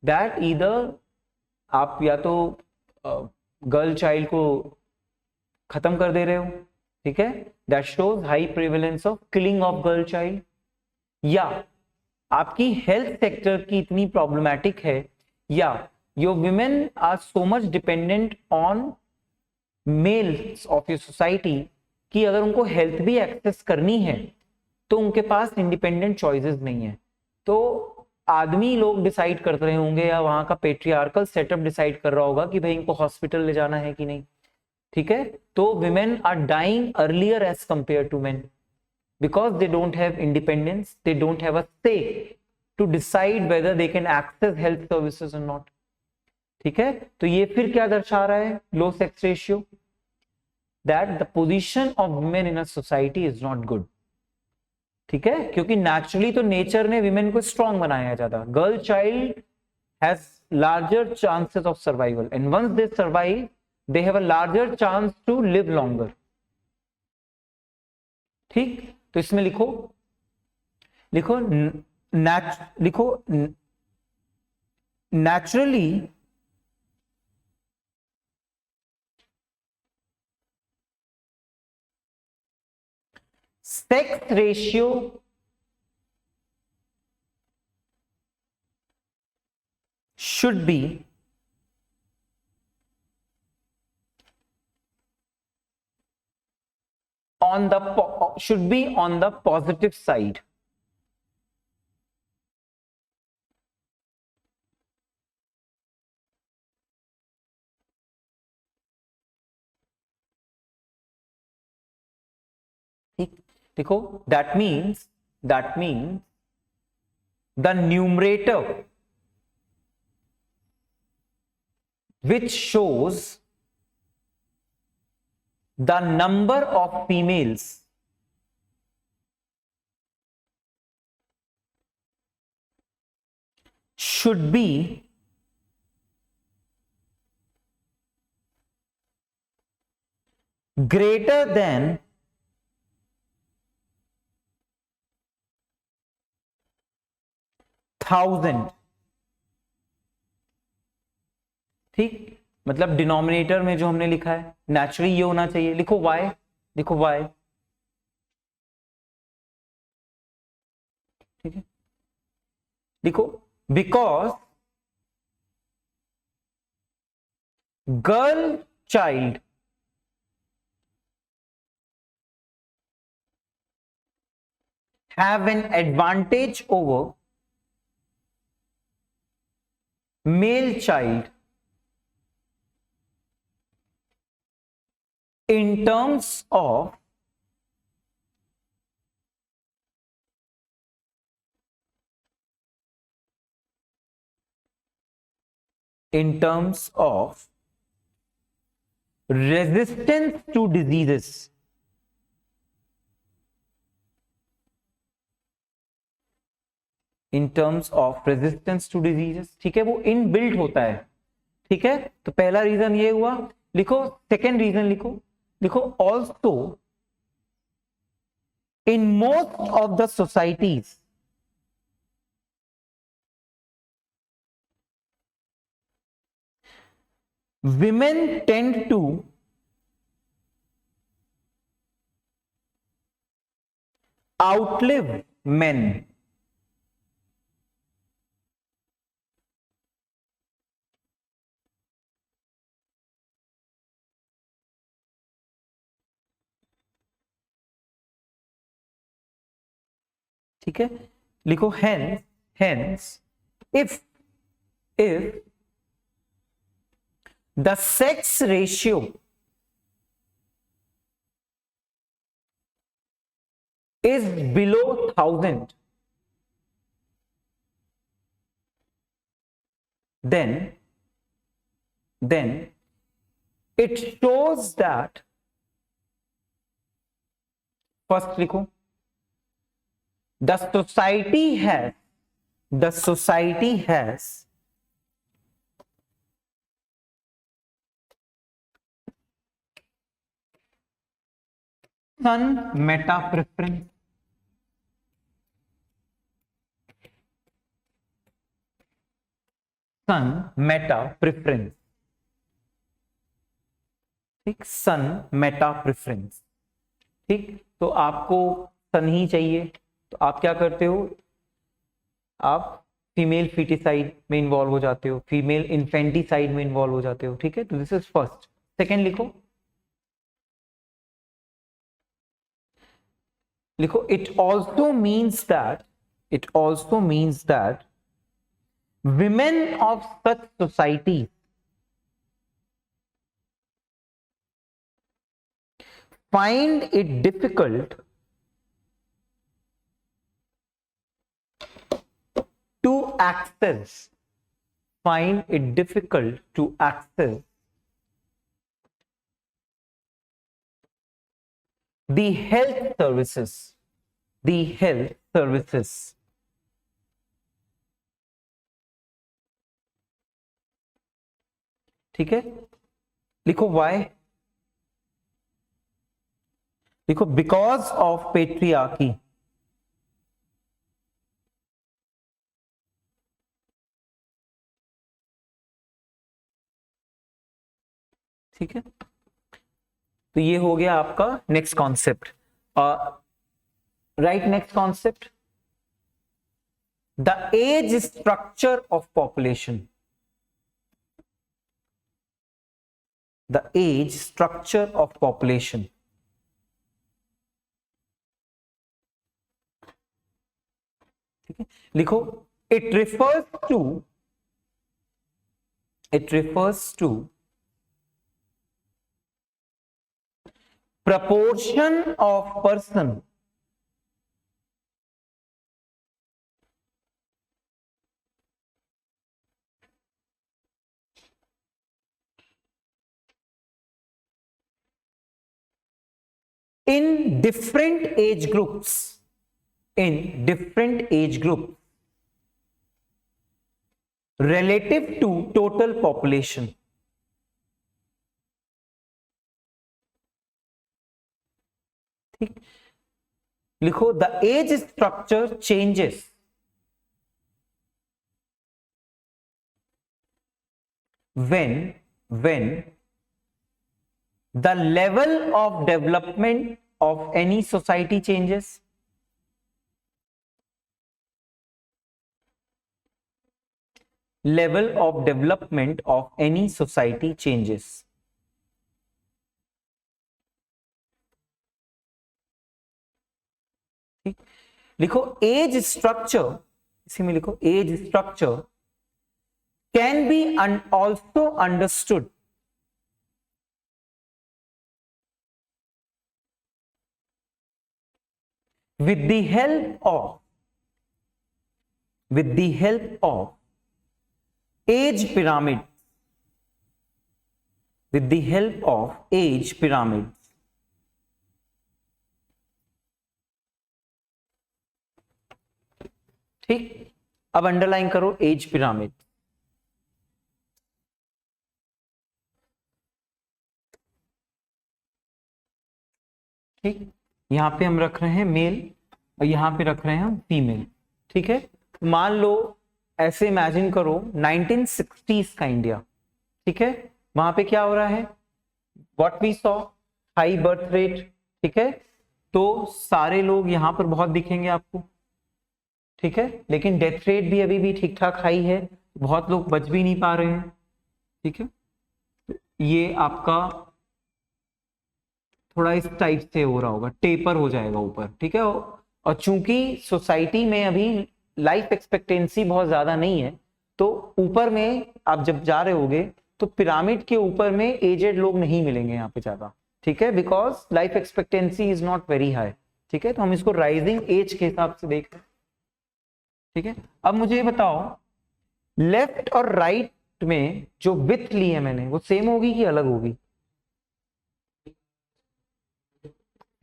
दैट ईदर आप या तो गर्ल चाइल्ड को खत्म कर दे रहे हो, ठीक है, that shows high prevalence of killing of girl child, या आपकी हेल्थ सेक्टर की इतनी प्रॉब्लमैटिक है, या your women are so much dependent on males of your society कि अगर उनको हेल्थ भी एक्सेस करनी है तो उनके पास इंडिपेंडेंट चॉइसेस नहीं है। तो आदमी लोग डिसाइड करते रहे होंगे या वहां का पेट्रियार्कल सेटअप डिसाइड कर रहा होगा कि भाई इनको हॉस्पिटल ले जाना है कि नहीं। ठीक है, तो women are dying earlier age compare to men because they don't have independence, they don't have a say to decide whether they can access health services और नॉट। ठीक है, तो ये फिर क्या दर्शा रहा है, low sex ratio, that the position of women in a society is not good. ठीक है, क्योंकि नेचुरली तो नेचर ने विमेन को स्ट्रांग बनाया ज्यादा। Girl child has larger chances of survival and once they survive they have a larger chance to live longer. ठीक, तो इसमें लिखो, लिखो लिखो naturally sex ratio should be on the positive side. देखो, that means the numerator which shows the number of females should be greater than 1000। ठीक, मतलब denominator में जो हमने लिखा है नेचुरली ये होना चाहिए। लिखो y, लिखो y। ठीक है, लिखो because girl child have an advantage over male child in terms of resistance to diseases। In terms of resistance to diseases. ठीक है, वो इन बिल्ट होता है। ठीक है, तो पहला रीजन ये हुआ। लिखो सेकेंड रीजन, लिखो लिखो also in most of the societies women tend to outlive men। ठीक है, लिखो hence if the sex ratio is below 1000 then it shows that, first लिखो, the society has son meta preference। Son meta preference. ठीक, son meta preference. ठीक, तो आपको सन ही चाहिए, तो आप क्या करते हो, आप फीमेल फिटिसाइड में इन्वॉल्व हो जाते हो, फीमेल इन्फेंटिसाइड में इन्वॉल्व हो जाते हो। ठीक है, तो दिस इज फर्स्ट। सेकेंड लिखो, लिखो it also means that women of such societies find it difficult to access find it difficult to access the health services, the health services. ठीक है, लिखो why, लिखो because of patriarchy. ठीक है, तो ये हो गया आपका next concept. Right, next concept, the age structure of population. The age structure of population. ठीक है, लिखो it refers to proportion of person in different age groups, relative to total population. ठीक, लिखो the age structure changes when the level of development of any society changes. Level of development of any society changes. लिखो age structure, इसी में लिखो age structure can be also understood with the help of age pyramid, with the help of age pyramid. ठीक, अब underline करो age pyramid. ठीक, यहां पे हम रख रहे हैं मेल और यहां पे रख रहे हैं हम फीमेल. ठीक है, मान लो ऐसे इमेजिन करो 1960s का इंडिया. ठीक है, वहां पे क्या हो रहा है, what we saw, high birth rate. ठीक है, तो सारे लोग यहां पर बहुत दिखेंगे आपको. ठीक है, लेकिन डेथ रेट भी अभी भी ठीक ठाक हाई है, बहुत लोग बच भी नहीं पा रहे हैं. ठीक है, ये आपका थोड़ा इस टाइप से हो रहा होगा, टेपर हो जाएगा ऊपर. ठीक है, और चूंकि सोसाइटी में अभी लाइफ एक्सपेक्टेंसी बहुत ज्यादा नहीं है, तो ऊपर में आप जब जा रहे होगे तो पिरामिड के ऊपर में एजेड लोग नहीं मिलेंगे यहाँ पे ज्यादा. ठीक है, because life expectancy is not very high. ठीक है, तो हम इसको राइजिंग एज के हिसाब से देख रहे हैं. ठीक है, अब मुझे ये बताओ लेफ्ट और राइट में जो विड्थ ली है मैंने वो सेम होगी कि अलग होगी?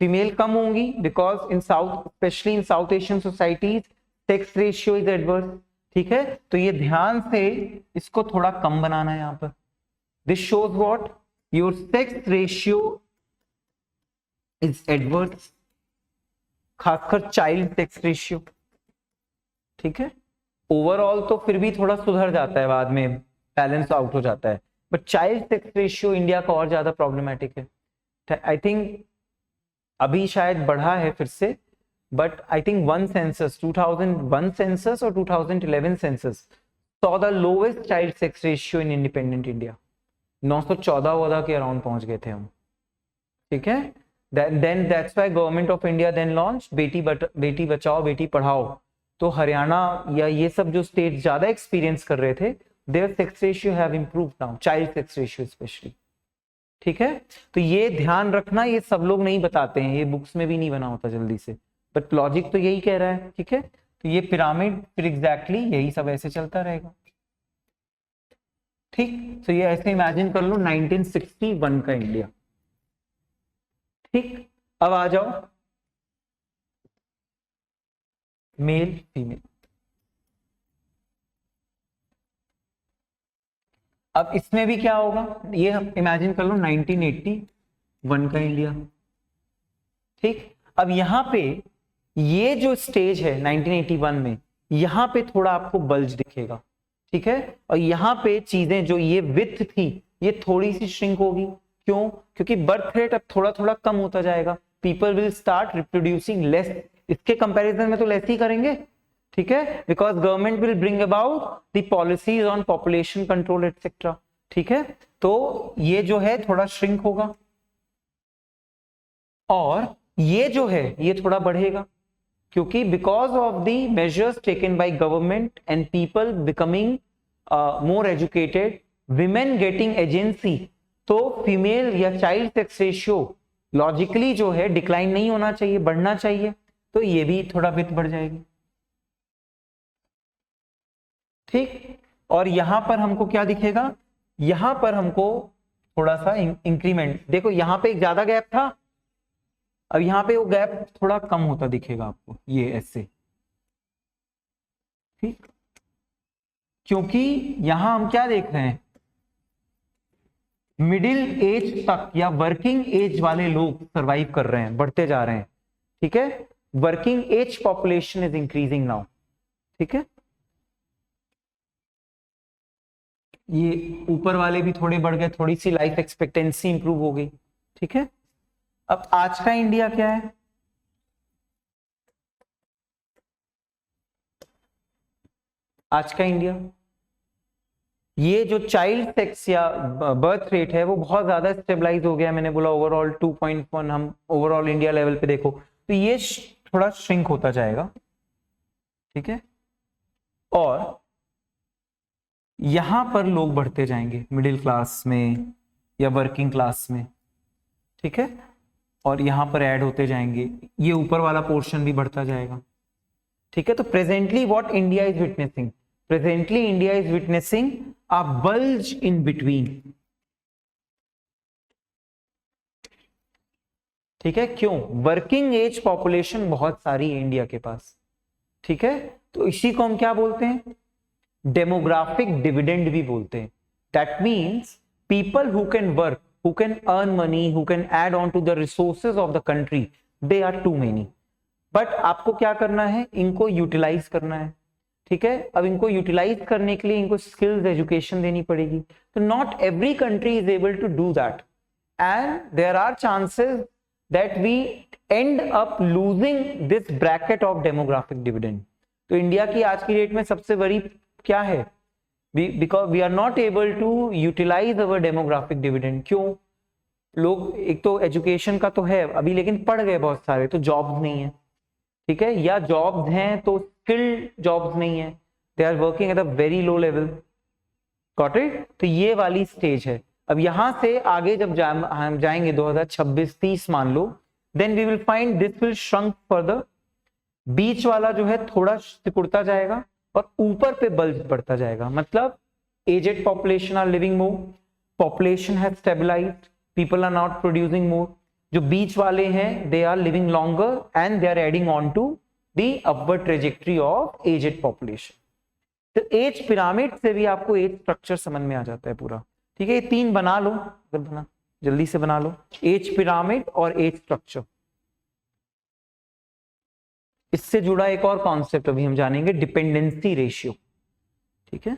फीमेल कम होंगी because in south, specially in South Asian societies sex ratio is adverse. ठीक है, तो ये ध्यान से इसको थोड़ा कम बनाना है यहाँ पर. This shows what, your sex ratio is adverse, खासकर चाइल्ड सेक्स रेशियो. ठीक है, ओवरऑल तो फिर भी थोड़ा सुधर जाता है, बाद में बैलेंस आउट हो जाता है, but child sex ratio India का और ज्यादा प्रॉब्लमेटिक है. आई थिंक अभी शायद बढ़ा है फिर से, but I think one census 2001 census और 2011 census saw the lowest child sex ratio in independent India. 914 के अराउंड पहुंच गए थे हम. ठीक है, then that's why government of India then launch Beti Bachao Beti Padhao. तो हरियाणा या ये सब जो स्टेट ज्यादा एक्सपीरियंस कर रहे थे, there sex ratio have improved now, child sex ratio specially. ठीक है, तो ये ध्यान रखना, ये सब लोग नहीं बताते हैं, ये बुक्स में भी नहीं बना होता जल्दी से, बट लॉजिक तो यही कह रहा है. ठीक है, तो ये पिरामिड फिर एग्जैक्टली यही सब ऐसे चलता रहेगा. ठीक, तो ये ऐसे इमेजिन कर लो 1961 का इंडिया। ठीक, अब आ जाओ मेल फीमेल। अब इसमें भी क्या होगा, ये हम इमेजिन कर लो 1981 का इंडिया। ठीक, अब यहां पे ये जो स्टेज है 1981 में, यहां पे थोड़ा आपको बल्ज दिखेगा। ठीक है, और यहां पे चीजें जो ये विथ थी ये थोड़ी सी श्रिंक होगी। क्यों? क्योंकि बर्थ रेट अब थोड़ा थोड़ा कम होता जाएगा। People will start reproducing less, इसके कंपैरिजन में तो लेस ही करेंगे। ठीक है, because government will bring about the policies on population control etcetera. ठीक है, तो ये जो है थोड़ा श्रिंक होगा, और ये जो है ये थोड़ा बढ़ेगा, क्योंकि because of the measures taken by government and people becoming more educated, women getting agency, तो फीमेल या चाइल्ड सेक्स रेशियो लॉजिकली जो है डिक्लाइन नहीं होना चाहिए, बढ़ना चाहिए, तो ये भी थोड़ा बिट बढ़ जाएगी। ठीक, और यहां पर हमको क्या दिखेगा, यहां पर हमको थोड़ा सा इंक्रीमेंट, देखो यहां पे एक ज्यादा गैप था, अब यहां पे वो गैप थोड़ा कम होता दिखेगा आपको, ये ऐसे। ठीक, क्योंकि यहां हम क्या देख रहे हैं, मिडिल एज तक या वर्किंग एज वाले लोग सरवाइव कर रहे हैं, बढ़ते जा रहे हैं। ठीक है, working age population is increasing now. ठीक है, ये ऊपर वाले भी थोड़े बढ़ गए, थोड़ी सी लाइफ एक्सपेक्टेंसी इंप्रूव हो गई। ठीक है, अब आज का इंडिया क्या है, आज का इंडिया, ये जो चाइल्ड सेक्स या बर्थ रेट है वो बहुत ज्यादा स्टेबलाइज हो गया। मैंने बोला ओवरऑल 2.1, हम ओवरऑल इंडिया लेवल पे देखो तो ये थोड़ा श्रिंक होता जाएगा। ठीक है, और यहां पर लोग बढ़ते जाएंगे मिडिल क्लास में या वर्किंग क्लास में। ठीक है, और यहां पर ऐड होते जाएंगे, ये ऊपर वाला पोर्शन भी बढ़ता जाएगा। ठीक है, तो presently what India is witnessing, presently India is witnessing a bulge in between. ठीक है, क्यों? वर्किंग एज पॉपुलेशन बहुत सारी है इंडिया के पास। ठीक है, तो इसी को हम क्या बोलते हैं, डेमोग्राफिक डिविडेंड भी बोलते हैं। That means people who can work, who can earn money, who can add on to the resources of the country, they are too many. But आपको क्या करना है, इनको यूटिलाइज करना है। ठीक है, अब इनको यूटिलाइज करने के लिए इनको स्किल्स एजुकेशन देनी पड़ेगी। तो not every country is able to do that, and there are chances that we end up losing this bracket of demographic dividend. तो इंडिया की आज की डेट में सबसे बड़ी क्या है, because we are not able to utilise our demographic dividend. क्यों? लोग, एक तो एजुकेशन का तो है अभी, लेकिन पढ़ गए बहुत सारे, तो जॉब्स नहीं है। ठीक है, या जॉब्स हैं तो स्किल्ड जॉब्स नहीं है, they are working at a very low level. Got it? तो ये वाली स्टेज है। अब यहां से आगे जब हम जाएंगे 2026-30 मान लो, then we will find this will shrink further. बीच वाला जो है थोड़ा सिकुड़ता जाएगा और ऊपर पे बल्ज बढ़ता जाएगा। मतलब aged population are living more, population has stabilised, people are not producing more. जो बीच वाले हैं they are living longer and they are adding on to the upward trajectory of aged population. तो एज पिरामिड से भी आपको as structure समझ में आ जाता है पूरा। ठीक है, ये तीन बना लो, अगर बना जल्दी से बना लो, एज पिरामिड और एज स्ट्रक्चर। इससे जुड़ा एक और कॉन्सेप्ट अभी हम जानेंगे, डिपेंडेंसी रेशियो। ठीक है,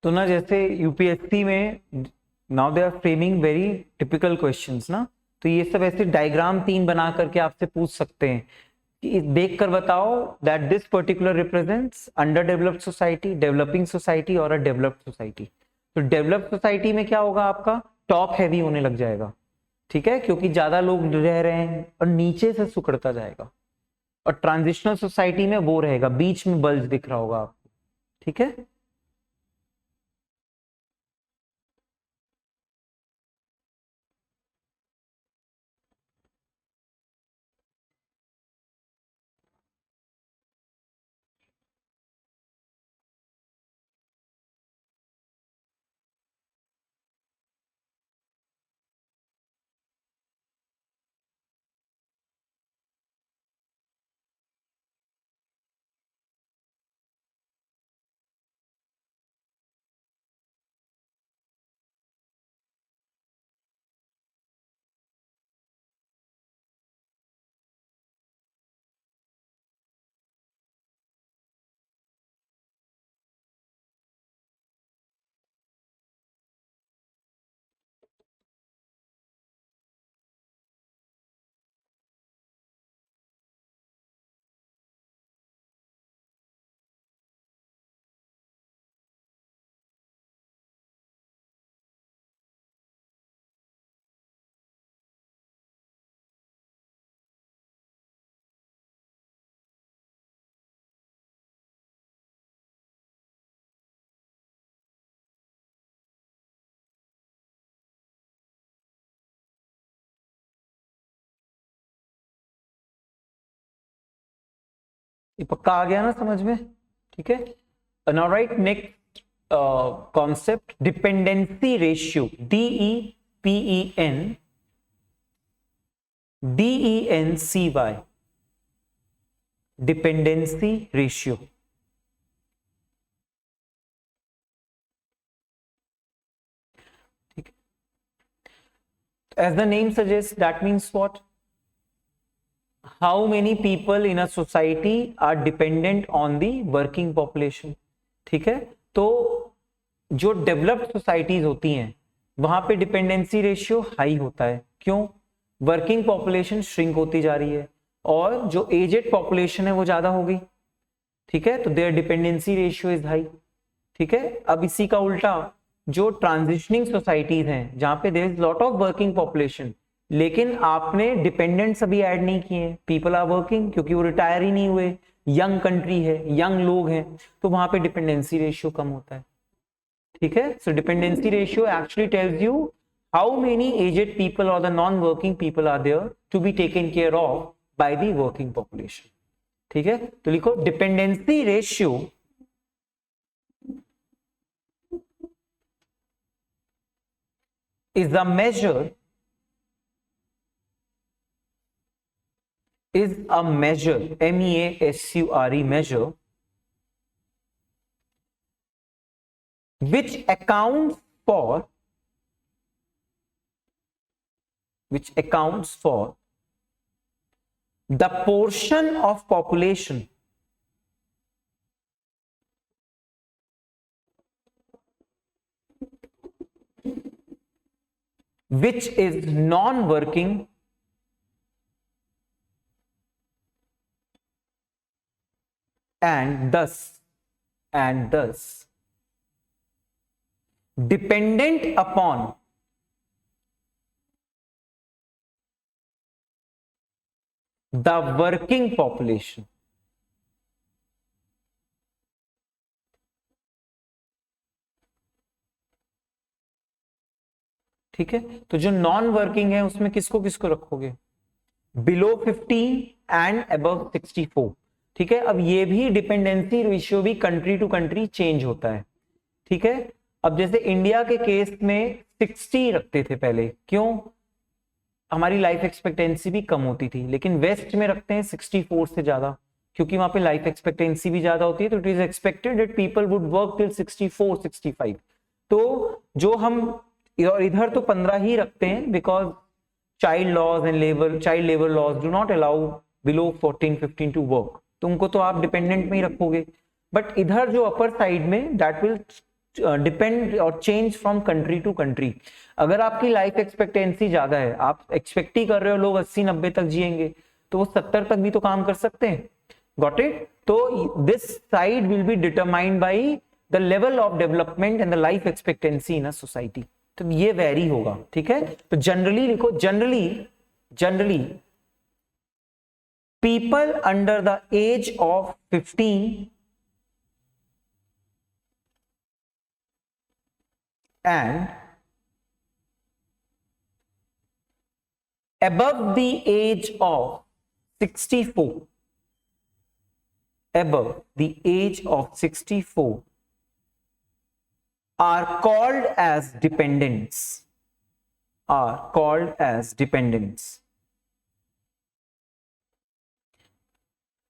तो ना जैसे यूपीएससी में now they are framing very typical questions ना, तो ये सब ऐसे डायग्राम 3 बना करके आपसे पूछ सकते हैं कि देख कर बताओ that this particular represents under developed society, developing society और अ डेवलप्ड सोसाइटी। तो डेवलप्ड सोसाइटी में क्या होगा, आपका टॉप हैवी होने लग जाएगा, ठीक है, क्योंकि ज्यादा लोग रह रहे हैं और नीचे से सिकुड़ता जाएगा। और ट्रांजिशनल सोसाइटी में वो रहेगा, बीच में बल्ज दिख रहा होगा आपको, ठीक है। ये पक्का आ गया ना समझ में, ठीक है। Now right next concept, dependency ratio, DEPENDENCY, dependency ratio. ठीक है, as the name suggest that means what, how many people in a society are dependent on the working population, ठीक है। तो जो डेवलप्ड सोसाइटीज होती हैं वहां पे डिपेंडेंसी रेशियो हाई होता है, क्यों, वर्किंग पॉपुलेशन श्रिंक होती जा रही है और जो एजेड पॉपुलेशन है वो ज्यादा हो गई, ठीक है, तो their dependency ratio is high, ठीक है। अब इसी का उल्टा जो ट्रांजिशनिंग सोसाइटीज हैं जहां पे there is lot of working population लेकिन आपने डिपेंडेंट्स अभी ऐड नहीं किए, पीपल आर वर्किंग क्योंकि वो रिटायर ही नहीं हुए, यंग कंट्री है, यंग लोग हैं, तो वहां पे डिपेंडेंसी रेशियो कम होता है, ठीक है। So dependency ratio actually tells you how many aged people और the non working people are there to be taken care of by the working population, ठीक है। तो लिखो dependency ratio is a measure MEASURE measure which accounts for the portion of population which is non-working and thus dependent upon the working population, ठीक है। तो जो non working है उसमें किसको किसको रखोगे, बिलो 15 एंड अबव 64, ठीक है। अब ये भी डिपेंडेंसी रेशियो भी कंट्री टू कंट्री चेंज होता है, ठीक है। अब जैसे इंडिया के केस में 60 रखते थे पहले, क्यों, हमारी लाइफ एक्सपेक्टेंसी भी कम होती थी, लेकिन वेस्ट में रखते हैं 64 से ज्यादा क्योंकि वहां पे लाइफ एक्सपेक्टेंसी भी ज्यादा होती है, तो it is expected that people would work till 64 65। तो जो हम और इधर तो 15 ही रखते हैं because child laws and child labour laws do not allow below 14 15 to work, तो उनको तो आप डिपेंडेंट में ही रखोगे। बट इधर जो अपर साइड में दैट विल डिपेंड और change from country to country. अगर आपकी लाइफ एक्सपेक्टेंसी ज्यादा है, आप एक्सपेक्ट ही कर रहे हो लोग 80-90 तक जिएंगे, तो वो 70 तक भी तो काम कर सकते हैं। Got it? तो this side will be determined by the level of development and the life expectancy in a society. तो ये वेरी होगा, ठीक है। तो जनरली लिखो, generally people under the age of 15 and above the age of 64, above the age of 64 are called as dependents, are called as dependents।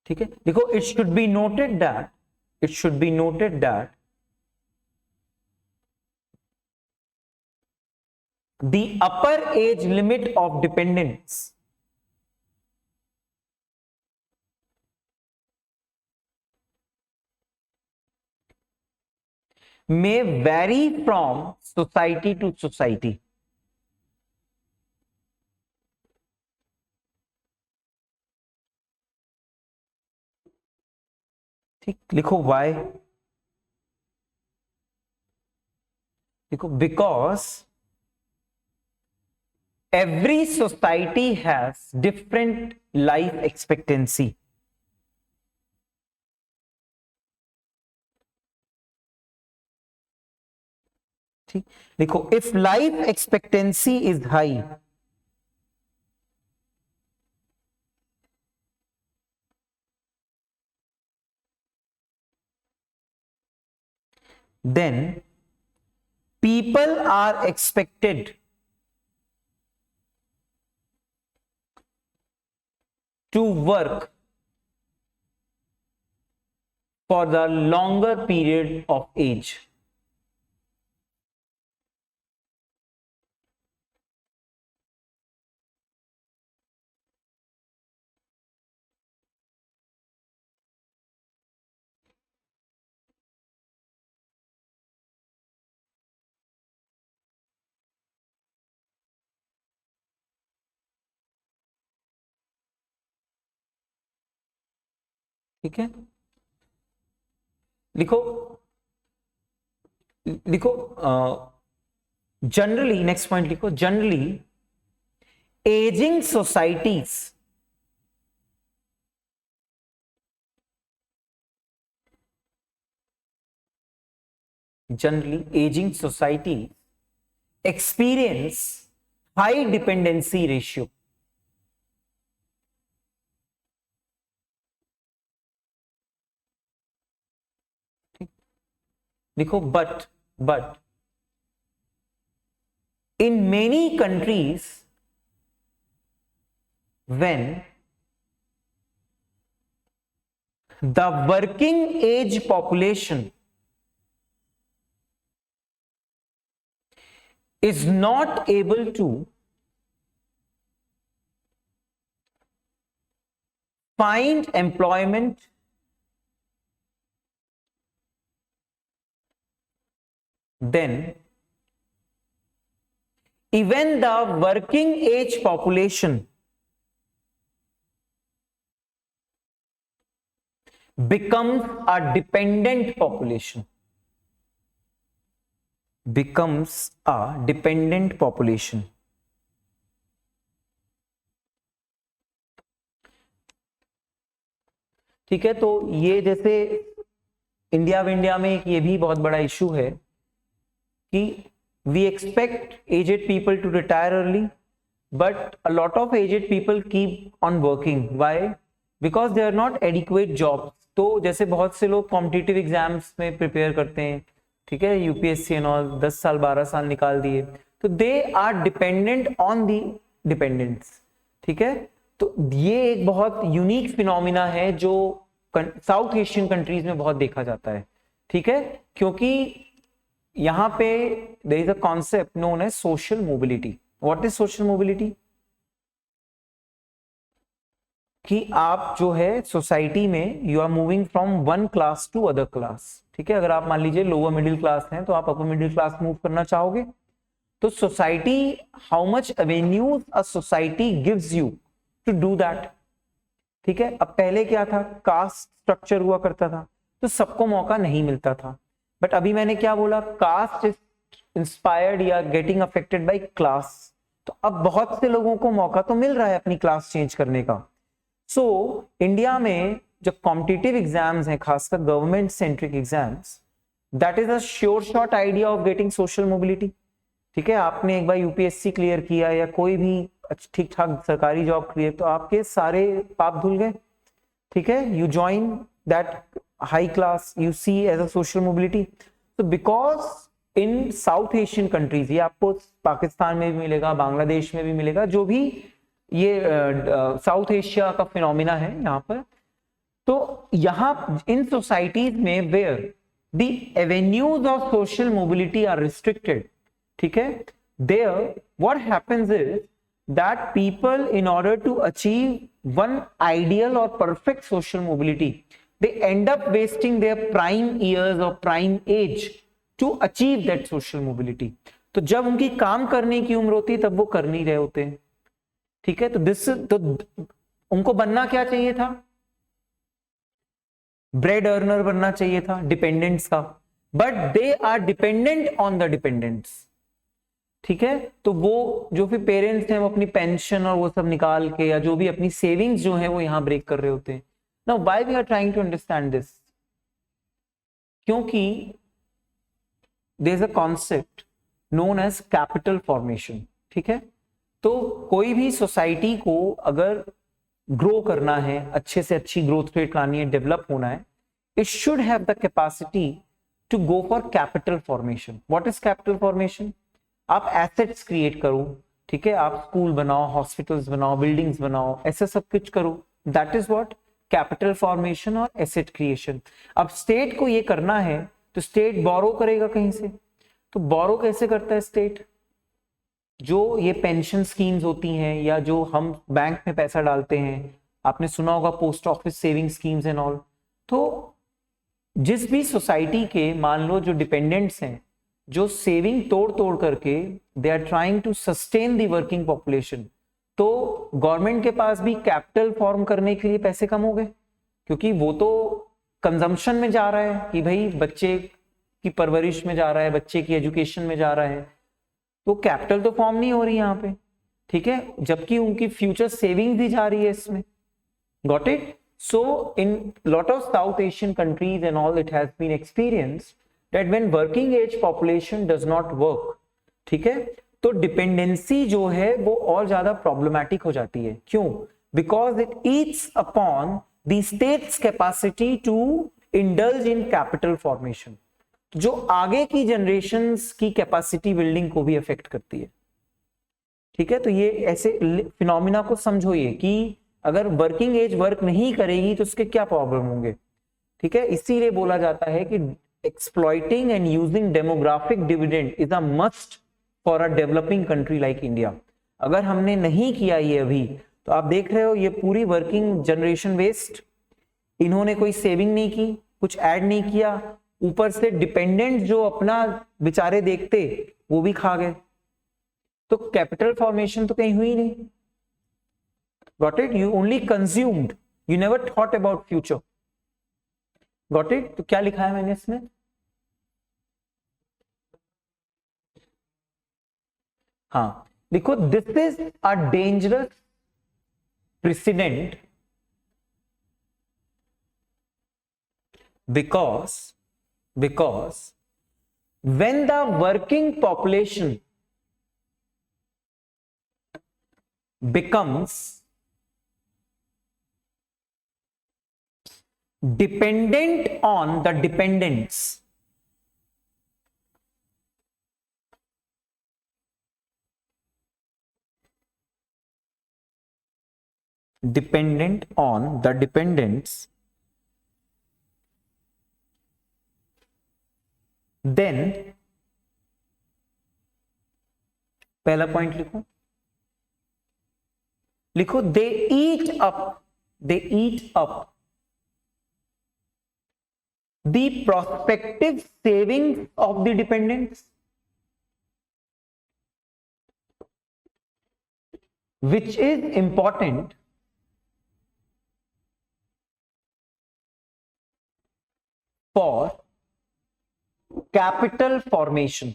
ठीक है, देखो, it should be noted that the upper age limit of dependents may vary from society to society। ठीक, लिखो why, देखो because every society has different life expectancy। ठीक, देखो, if life expectancy is high, then people are expected to work for the longer period of age। ठीक है, लिखो, लिखो, generally, next point लिखो, generally ageing societies experience high dependency ratio। देखो, but in many countries when the working age population is not able to find employment, then even the working age population becomes a dependent population, becomes a dependent population। ठीक है, तो ये जैसे India में एक ये भी बहुत बड़ा इशू है कि we expect aged people to retire early, but a lot of aged people keep on working। Why? Because they are not adequate jobs। तो जैसे बहुत से लोग कॉम्पिटिटिव एग्जाम्स में प्रिपेयर करते हैं, ठीक है, यूपीएससी एंड ऑल, 10 साल 12 साल निकाल दिए, तो they are dependent on the dependents. ठीक है, तो ये एक बहुत यूनिक फिनोमिना है जो साउथ एशियन कंट्रीज में बहुत देखा जाता है। ठीक है, क्योंकि यहाँ पे there is a concept known as social mobility. What is social mobility? कि आप जो है सोसाइटी में you are moving from one class to other class. ठीक है, अगर आप मान लीजिए लोअर मिडिल क्लास हैं तो आप अपर मिडिल क्लास मूव करना चाहोगे, तो society, how much avenues a society gives you to do that. ठीक है, अब पहले क्या था, कास्ट स्ट्रक्चर हुआ करता था तो सबको मौका नहीं मिलता था, बट अभी मैंने क्या बोला, कास्ट इज इंस्पायर्ड या गेटिंग अफेक्टेड बाय क्लास। तो अब बहुत से लोगों को मौका तो मिल रहा है अपनी क्लास चेंज करने का। सो इंडिया में जो कॉम्पिटिटिव एग्जाम्स हैं, खासकर government centric exams, that is a sure shot idea of getting social mobility. ठीक है, आपने एक बार यूपीएससी क्लियर किया या कोई भी ठीक ठाक सरकारी जॉब क्लियर, तो आपके सारे पाप धुल गए। ठीक है, you join that high class, you see as a social mobility. तो because in South Asian countries, ये आपको पाकिस्तान में भी मिलेगा, बांग्लादेश में भी मिलेगा, जो भी ये साउथ एशिया का फिनोमिना है यहाँ पर, तो यहाँ इन सोसाइटीज में where the avenues of social mobility are restricted, ठीक है, there what happens is that people in order to achieve one ideal और perfect social mobility, they end up wasting their prime years or prime age to achieve that social mobility। तो जब उनकी काम करने की उम्र होती है तब वो कर नहीं रहे होते हैं। ठीक है, तो उनको बनना क्या चाहिए था, ब्रेड अर्नर बनना चाहिए था डिपेंडेंट्स का, but they are dependent on the dependents. ठीक है, तो वो जो फिर पेरेंट्स हैं वो अपनी पेंशन और वो सब निकाल के, या जो भी अपनी सेविंग्स जो है वो यहां ब्रेक कर रहे होते हैं। Now, why we are trying to understand this? क्योंकि there is a concept known as capital formation। ठीक है, तो कोई भी सोसाइटी को अगर ग्रो करना है, अच्छे से अच्छी ग्रोथ रेट लानी है, डेवलप होना है, it should have the capacity to go for capital formation। What is capital formation? आप एसेट्स क्रिएट करो, ठीक है, आप स्कूल बनाओ, हॉस्पिटल्स बनाओ, बिल्डिंग्स बनाओ, ऐसा सब कुछ करो, that is what capital formation और एसेट क्रिएशन। अब स्टेट को ये करना है तो स्टेट बोरो करेगा कहीं से, तो बोरो कैसे करता है स्टेट, जो ये पेंशन स्कीम्स होती हैं या जो हम बैंक में पैसा डालते हैं, आपने सुना होगा post office saving schemes and all. तो जिस भी सोसाइटी के मान लो जो डिपेंडेंट्स हैं, जो सेविंग तोड़ तोड़ करके they are trying to sustain the working population, तो गवर्नमेंट के पास भी कैपिटल फॉर्म करने के लिए पैसे कम हो गए, क्योंकि वो तो कंजम्पशन में जा रहा है कि भाई बच्चे की परवरिश में जा रहा है, बच्चे की एजुकेशन में जा रहा है, तो कैपिटल तो फॉर्म नहीं हो रही यहाँ पे। ठीक है, जबकि उनकी फ्यूचर सेविंग्स ही जा रही है इसमें। Got it? So in lot of south Asian countries and all it has been experienced that when working age population does not work, ठीक है, तो डिपेंडेंसी जो है वो और ज्यादा प्रॉब्लमैटिक हो जाती है। क्यों? Because it eats upon the state's capacity to indulge in capital formation, जो आगे की जनरेशंस की कैपेसिटी बिल्डिंग को भी अफेक्ट करती है। ठीक है, तो ये ऐसे फिनोमिना को समझो ये कि अगर वर्किंग एज वर्क नहीं करेगी तो उसके क्या प्रॉब्लम होंगे। ठीक है, इसीलिए बोला जाता है कि exploiting and using demographic dividend is a must for a developing country like India. अगर हमने नहीं किया ये अभी, तो आप देख रहे हो ये पूरी वर्किंग जनरेशन वेस्ट, इन्होंने कोई सेविंग नहीं की, कुछ ऐड नहीं किया, ऊपर से डिपेंडेंट जो अपना बेचारे देखते वो भी खा गए, तो कैपिटल फॉर्मेशन तो कहीं हुई नहीं। Got it? You only consumed, you never thought about future. Got it? तो क्या लिखा है मैंने इसमें? हाँ, देखो, this is a dangerous president because when the working population becomes dependent on the dependents, dependent on the dependents, then पहला पॉइंट लिखो, they eat up they eat up the prospective savings of the dependents, which is important for capital formation.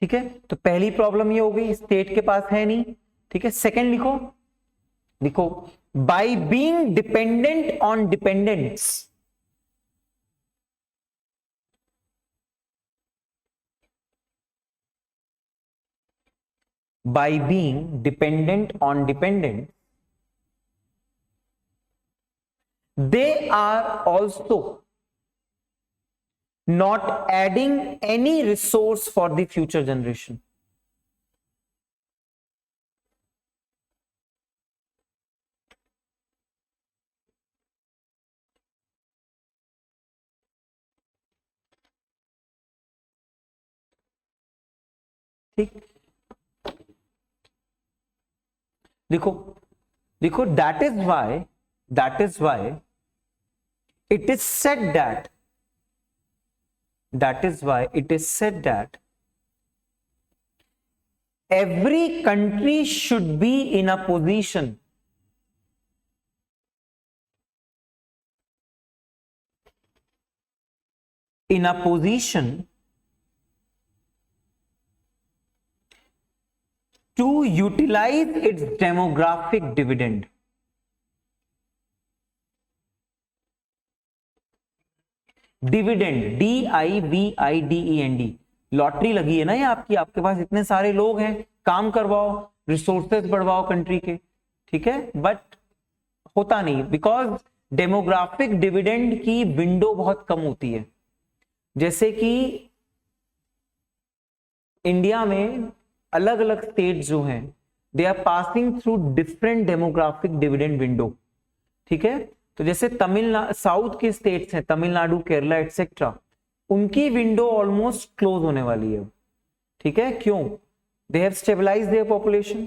ठीक है, तो पहली problem ये हो गई, स्टेट के पास है नहीं। ठीक है, सेकंड लिखो, लिखो by being dependent on dependents, by being dependent on dependents, they are also not adding any resource for the future generation. ठीक, लिखो, लिखो that is why it is said that every country should be in a position to utilize its demographic dividend. Dividend, DIVIDEND, lottery लगी है ना ये आपकी, आपके पास इतने सारे लोग हैं, काम करवाओ, रिसोर्सेज बढ़वाओ कंट्री के, ठीक है, बट होता नहीं, बिकॉज डेमोग्राफिक डिविडेंड की विंडो बहुत कम होती है। जैसे कि इंडिया में अलग अलग स्टेट जो हैं, they are passing through different demographic dividend window. ठीक है, तो जैसे तमिलनाडु, साउथ के स्टेट्स हैं, तमिलनाडु, केरला एटसेट्रा, उनकी विंडो ऑलमोस्ट क्लोज होने वाली है। ठीक है, क्यों? They have stabilised their population.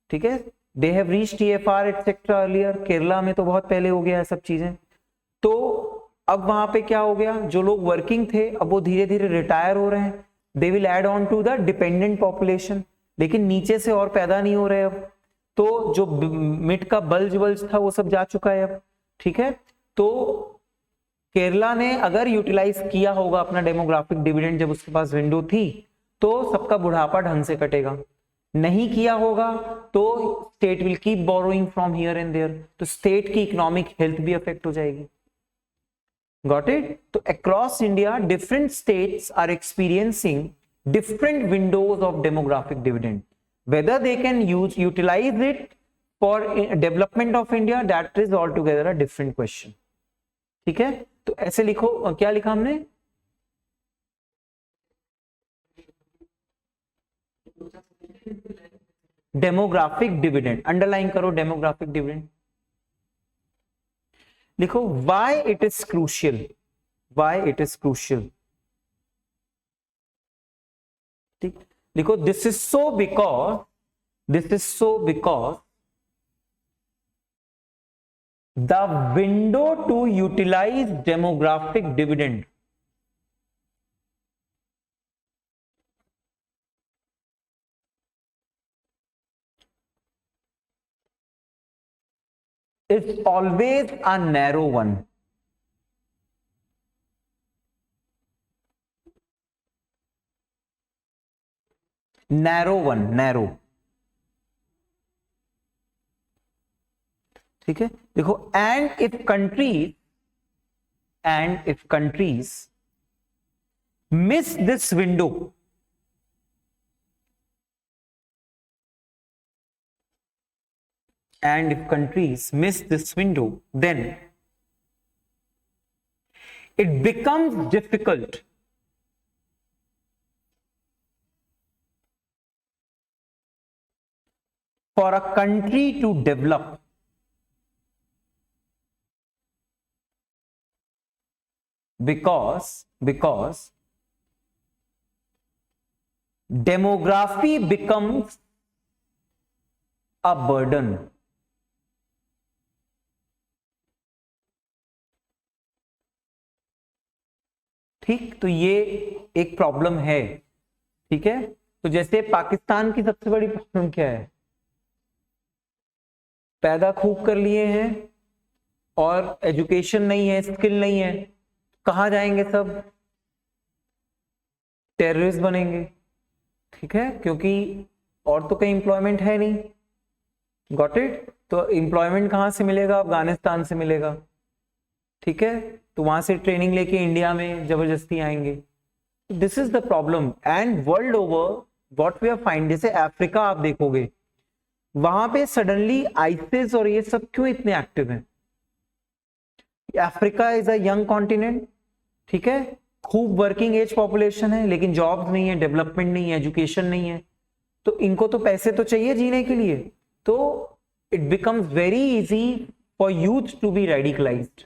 ठीक है, they have reached TFR etcetera earlier. Kerala में तो बहुत पहले हो गया है सब चीजें। तो अब वहां पे क्या हो गया, जो लोग वर्किंग थे अब वो धीरे धीरे रिटायर हो रहे हैं, they will add on to the dependent population, लेकिन नीचे से और पैदा नहीं हो रहे अब, तो जो मिड का बल्ज था वो सब जा चुका है अब। ठीक है, तो केरला ने अगर यूटिलाइज किया होगा अपना डेमोग्राफिक डिविडेंड जब उसके पास विंडो थी, तो सबका बुढ़ापा ढंग से कटेगा। नहीं किया होगा तो state will keep borrowing from here and there, तो स्टेट की इकोनॉमिक हेल्थ भी अफेक्ट हो जाएगी। Got it? तो across India different states are experiencing different windows of demographic dividend. Whether they can utilize it for development of India, that is altogether a different question. ठीक है, तो ऐसे लिखो, क्या लिखा हमने? डेमोग्राफिक डिविडेंड, अंडरलाइन करो डेमोग्राफिक डिविडेंड। लिखो why it is crucial, why it is crucial। लिखो this is so because the window to utilize demographic dividend is always a narrow one। Narrow. ठीक है, देखो and if countries miss this window, then it becomes difficult for a country to develop, because demography becomes a burden. ठीक, तो ये एक problem है। ठीक है, तो जैसे पाकिस्तान की सबसे बड़ी प्रॉब्लम क्या है, पैदा खूब कर लिए हैं और एजुकेशन नहीं है, स्किल नहीं है, कहां जाएंगे सब, टेररिस्ट बनेंगे। ठीक है, क्योंकि और तो कहीं एम्प्लॉयमेंट है नहीं। Got it? तो एम्प्लॉयमेंट कहां से मिलेगा? अफगानिस्तान से मिलेगा। ठीक है, तो वहां से ट्रेनिंग लेके इंडिया में जबरदस्ती आएंगे। This is the problem and world over what we are find. जैसे अफ्रीका आप देखोगे, वहां पे सडनली आइसिस और ये सब क्यों इतने एक्टिव हैं? Africa is a young continent, ठीक है, खूब वर्किंग एज पॉपुलेशन है, लेकिन जॉब्स नहीं है, डेवलपमेंट नहीं है, एजुकेशन नहीं है, तो इनको तो पैसे तो चाहिए जीने के लिए। तो it becomes very easy for youth to be radicalised.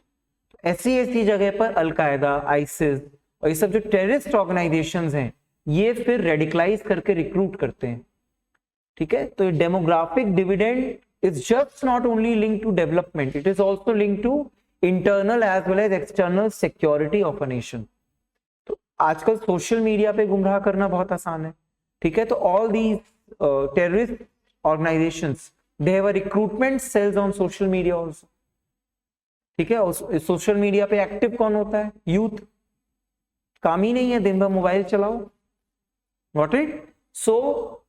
ऐसी जगह पर अलकायदा, आइसिस और ये सब जो टेररिस्ट ऑर्गेनाइजेशंस हैं, ये फिर रेडिकलाइज करके रिक्रूट करते हैं। ठीक है, तो demographic dividend is just not only link to development, it is also link to internal as well as external security of a nation. तो आजकल सोशल मीडिया पे गुमराह करना बहुत आसान है। ठीक है, तो all these terrorist organisations they have a recruitment cells on social media also. ठीक है, और सोशल मीडिया पे एक्टिव कौन होता है? यूथ। काम ही नहीं है, दिन भर मोबाइल चलाओ। Got it? So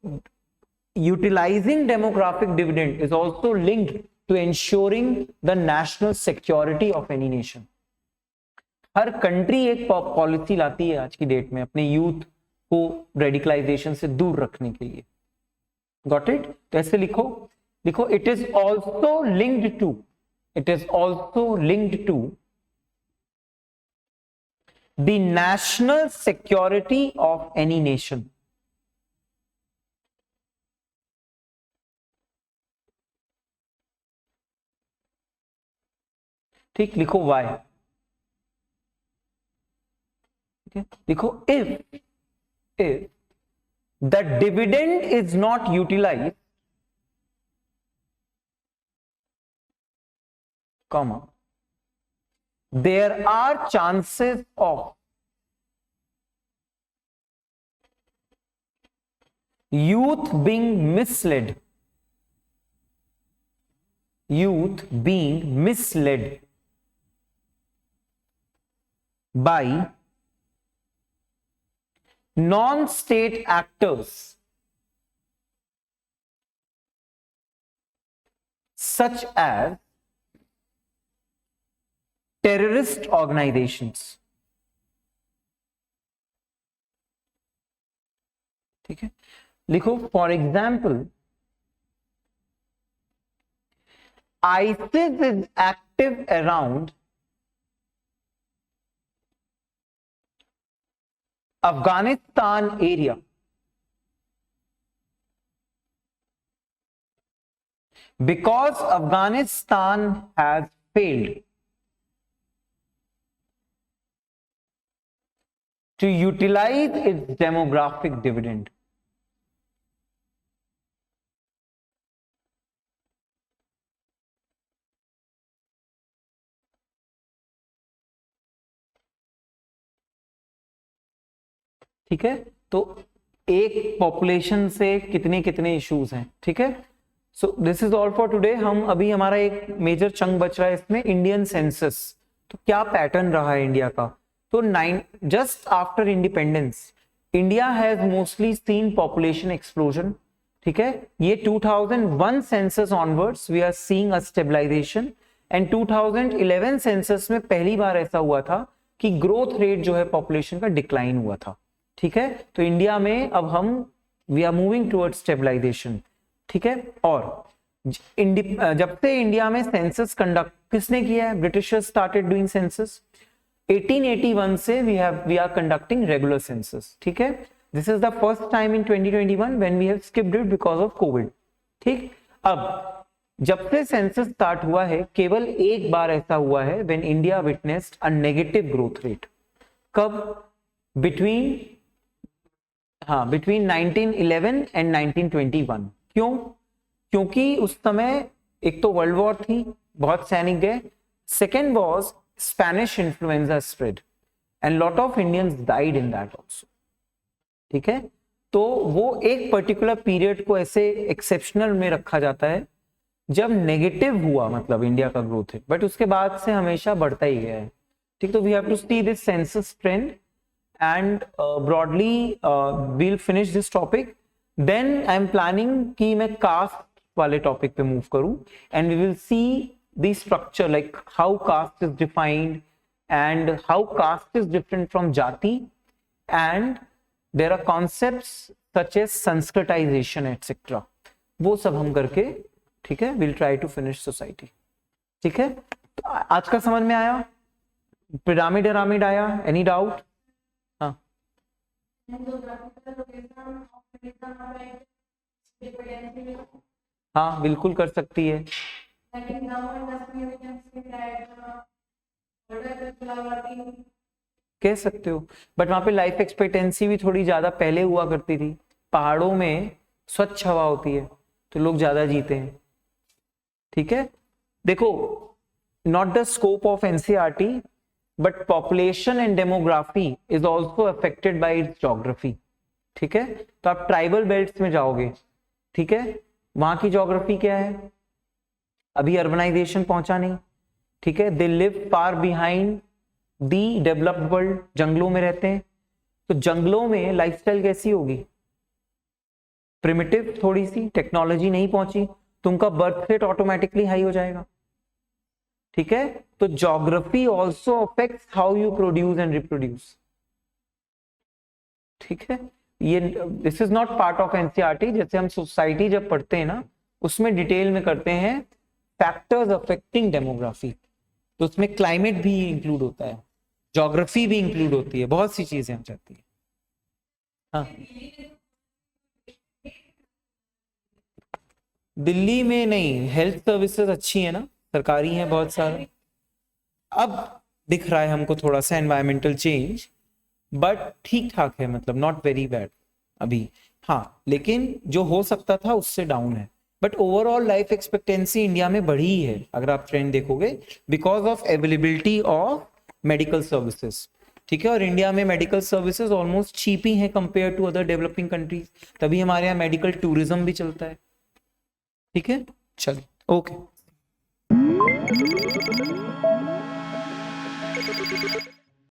utilizing demographic dividend is also linked to ensuring the national security of any nation. Her country एक पॉलिसी लाती है आज की डेट में अपने यूथ को रेडिकलाइजेशन से दूर रखने के लिए। Got it? तो ऐसे लिखो it is also linked to the national security of any nation. ठीक, लिखो वाई। लिखो if the dividend is not utilise, comma, there are chances of youth being misled by non-state actors such as terrorist organizations. ठीक है, लिखो for example ISIS is active around Afghanistan area because Afghanistan has failed to utilize its demographic dividend. ठीक है, तो एक population से कितने कितने इश्यूज हैं। ठीक है, so this is all for today. हम अभी हमारा एक मेजर चंक बच रहा है इसमें, इंडियन सेंसस। तो क्या पैटर्न रहा है इंडिया का? तो just after independence India has mostly seen population explosion. ठीक है, ये 2001 census onwards we are seeing a stabilisation and 2011 census में पहली बार ऐसा हुआ था कि ग्रोथ रेट जो है पॉपुलेशन का डिक्लाइन हुआ था। ठीक है, तो इंडिया में अब हम we are moving towards stabilisation. ठीक है, और जब से इंडिया में सेंसस कंडक्ट किसने किया है? ब्रिटिशर्स स्टार्टेड डूइंग सेंसस 1881 से we are conducting regular census. ठीक है, this is the first time in 2021 when we have skipped it because of Covid. ठीक, अब जब से सेंसस स्टार्ट हुआ है केवल एक बार ऐसा हुआ है when India witnessed a negative growth rate. कब? Between 1911 and 1921। क्यों? क्योंकि उस समय एक तो वर्ल्ड वॉर थी, बहुत सैनिक गए, second was Spanish influenza spread and lot of Indians died in that also. ठीक है, तो वो एक पर्टिकुलर पीरियड को ऐसे एक्सेप्शनल में रखा जाता है जब नेगेटिव हुआ, मतलब इंडिया का ग्रोथ है, बट उसके बाद से हमेशा बढ़ता ही गया है। ठीक, तो we have to see this census trend and broadly we'll finish this topic. Then I am planning कि मैं कास्ट वाले टॉपिक पे मूव करूं and we will see the structure, like how caste is defined and how caste is different from jati, and there are concepts such as Sanskritization etcetera, वो सब हम करके, ठीक है, will try to finish society. ठीक है, तो आज का समझ में आया? पिरामिड आया? Any doubt? हाँ, हाँ बिल्कुल कर सकती है। कह सकते हो, बट वहां पे लाइफ एक्सपेक्टेंसी भी थोड़ी ज्यादा पहले हुआ करती थी। पहाड़ों में स्वच्छ हवा होती है तो लोग ज्यादा जीते हैं। ठीक है, देखो, not the scope of NCERT but population and demography is also affected by its geography. ठीक है, तो आप ट्राइबल बेल्ट्स में जाओगे, ठीक है, वहां की ज्योग्राफी क्या है? अभी अर्बनाइजेशन पहुंचा नहीं, ठीक है, they live far behind the developed world, जंगलों में रहते हैं, तो जंगलों में लाइफस्टाइल कैसी होगी? प्रिमिटिव, थोड़ी सी टेक्नोलॉजी नहीं पहुंची तो उनका बर्थ रेट ऑटोमेटिकली हाई हो जाएगा। ठीक है, तो geography also affects how you produce and reproduce. ठीक है, ये this is not part of NCERT. जैसे हम सोसाइटी जब पढ़ते हैं ना, उसमें डिटेल में करते हैं फैक्टर्स अफेक्टिंग डेमोग्राफी, तो उसमें क्लाइमेट भी इंक्लूड होता है, ज्योग्राफी भी इंक्लूड होती है, बहुत सी चीजें हो जाती है। हाँ, दिल्ली में नहीं, हेल्थ सर्विसेज अच्छी है ना, सरकारी है बहुत सारा। अब दिख रहा है हमको थोड़ा सा एनवायरमेंटल चेंज, बट ठीक ठाक है, मतलब नॉट वेरी बैड अभी। हाँ, लेकिन जो हो सकता था उससे डाउन है, but overall life expectancy India में बढ़ी है अगर आप ट्रेंड देखोगे, because of availability of medical services. ठीक है, और इंडिया में मेडिकल सर्विसेज ऑलमोस्ट चीप ही है compare to other developing countries, तभी हमारे यहाँ मेडिकल टूरिज्म भी चलता है। ठीक है, चलो, ओके।